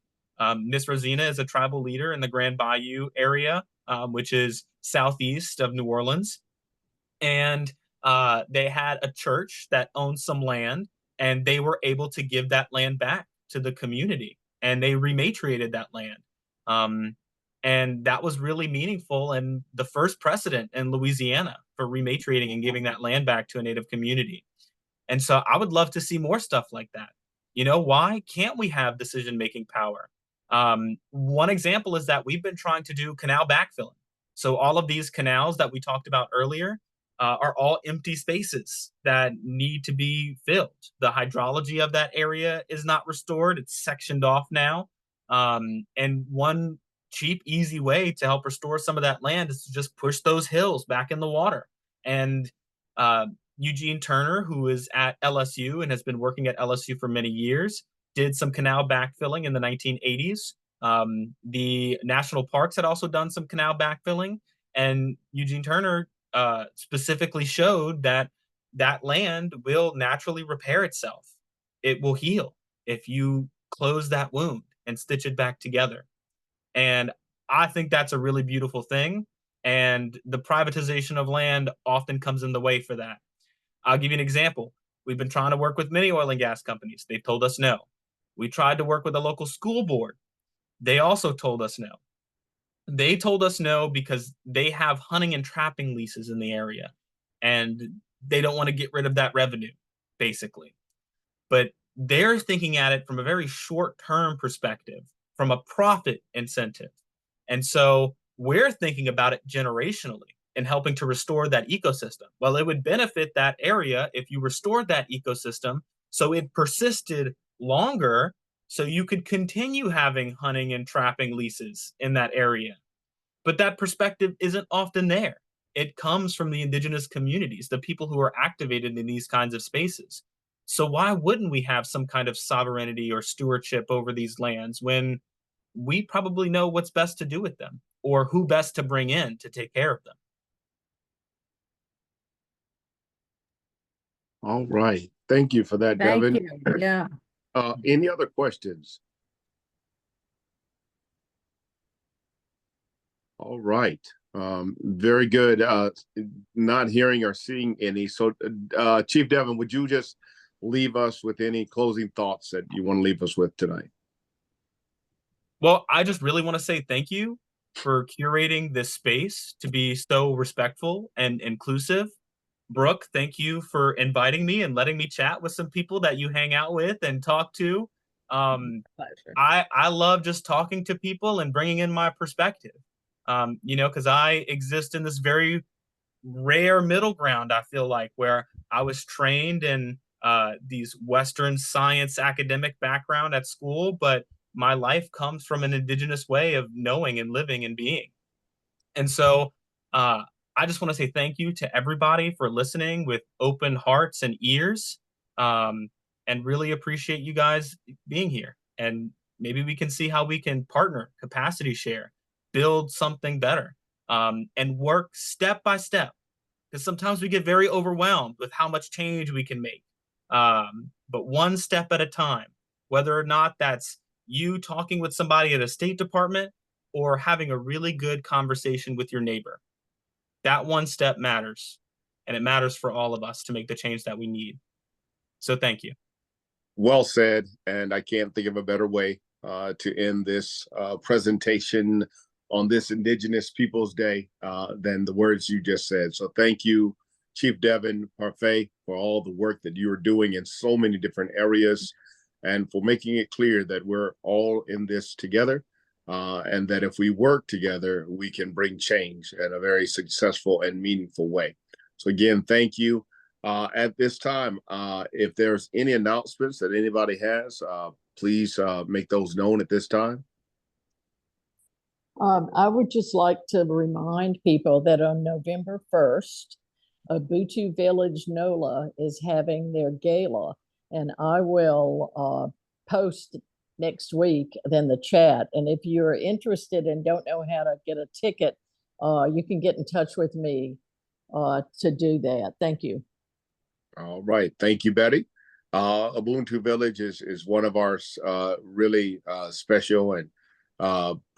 Miss Rosina is a tribal leader in the Grand Bayou area, which is southeast of New Orleans. And they had a church that owned some land, and they were able to give that land back to the community, and they rematriated that land. Um, and that was really meaningful and the first precedent in Louisiana for rematriating and giving that land back to a native community. And so I would love to see more stuff like that. You know, why can't we have decision making power? One example is that we've been trying to do canal backfilling. So all of these canals that we talked about earlier are all empty spaces that need to be filled. The hydrology of that area is not restored, it's sectioned off now. And one cheap, easy way to help restore some of that land is to just push those hills back in the water. And uh, Eugene Turner, who is at LSU and has been working at LSU for many years, did some canal backfilling in the 1980s. The national parks had also done some canal backfilling, and Eugene Turner specifically showed that that land will naturally repair itself. It will heal if you close that wound and stitch it back together. And I think that's a really beautiful thing. And the privatization of land often comes in the way for that. I'll give you an example. We've been trying to work with many oil and gas companies. They've told us no. We tried to work with a local school board. They also told us no. They told us no because they have hunting and trapping leases in the area, and they don't want to get rid of that revenue, basically. But they're thinking at it from a very short-term perspective, from a profit incentive. And so we're thinking about it generationally and helping to restore that ecosystem. Well, it would benefit that area if you restored that ecosystem so it persisted longer, so you could continue having hunting and trapping leases in that area. But that perspective isn't often there. It comes from the indigenous communities, the people who are activated in these kinds of spaces. So why wouldn't we have some kind of sovereignty or stewardship over these lands when we probably know what's best to do with them or who best to bring in to take care of them? All right. Thank you for that, Thank Devin. you. Yeah. Any other questions? All right. Very good. Not hearing or seeing any. So, Chief Devin, would you just leave us with any closing thoughts that you want to leave us with tonight? Well, I just really want to say thank you for curating this space to be so respectful and inclusive. Brooke, thank you for inviting me and letting me chat with some people that you hang out with and talk to. Pleasure. I love just talking to people and bringing in my perspective. Because I exist in this very rare middle ground, I feel like, where I was trained in these Western science academic background at school, but my life comes from an indigenous way of knowing and living and being. And so I just want to say thank you to everybody for listening with open hearts and ears, and really appreciate you guys being here. And maybe we can see how we can partner, capacity share, build something better, and work step by step. Because sometimes we get very overwhelmed with how much change we can make. But one step at a time, whether or not that's you talking with somebody at a State Department or having a really good conversation with your neighbor. That one step matters, and it matters for all of us to make the change that we need. So thank you. Well said, and I can't think of a better way to end this presentation on this Indigenous Peoples Day than the words you just said. So thank you, Chief Devin Parfait, for all the work that you are doing in so many different areas and for making it clear that we're all in this together. And that if we work together, we can bring change in a very successful and meaningful way. So again, thank you. At this time, if there's any announcements that anybody has, please make those known at this time. I would just like to remind people that on November 1st, Ubuntu Village NOLA is having their gala, and I will post next week in the chat. And if you're interested and don't know how to get a ticket, you can get in touch with me to do that. Thank you. All right. Thank you, Betty. Ubuntu Village is one of our really special and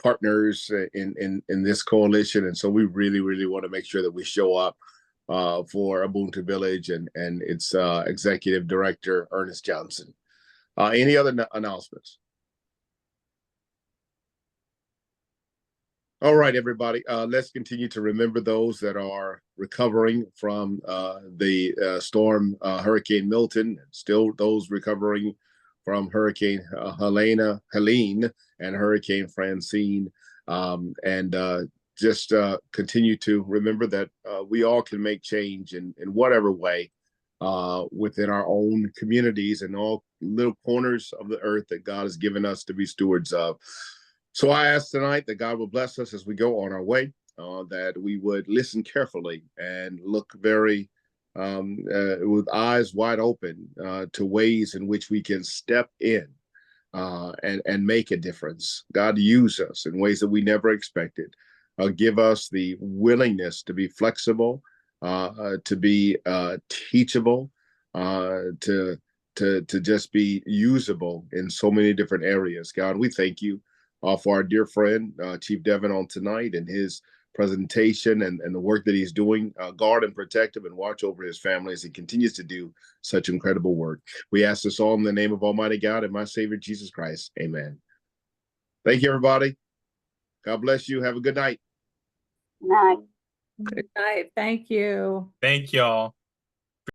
partners in this coalition. And so we really, really want to make sure that we show up for Ubuntu Village and its executive director, Ernest Johnson. Any other announcements? All right, everybody. Let's continue to remember those that are recovering from the storm Hurricane Milton, still those recovering from Hurricane Helene and Hurricane Francine. Just continue to remember that we all can make change in whatever way within our own communities and all little corners of the earth that God has given us to be stewards of. So I ask tonight that God will bless us as we go on our way, that we would listen carefully and look very with eyes wide open to ways in which we can step in and make a difference. God, use us in ways that we never expected. Give us the willingness to be flexible, to be teachable, to just be usable in so many different areas. God, we thank you for our dear friend Chief Devin on tonight and his presentation and the work that he's doing. Guard and protect him and watch over his family as he continues to do such incredible work. We ask this all in the name of Almighty God and my Savior Jesus Christ. Amen. Thank you, everybody. God bless you. Have a good night. Night. Good night. Thank you. Thank y'all.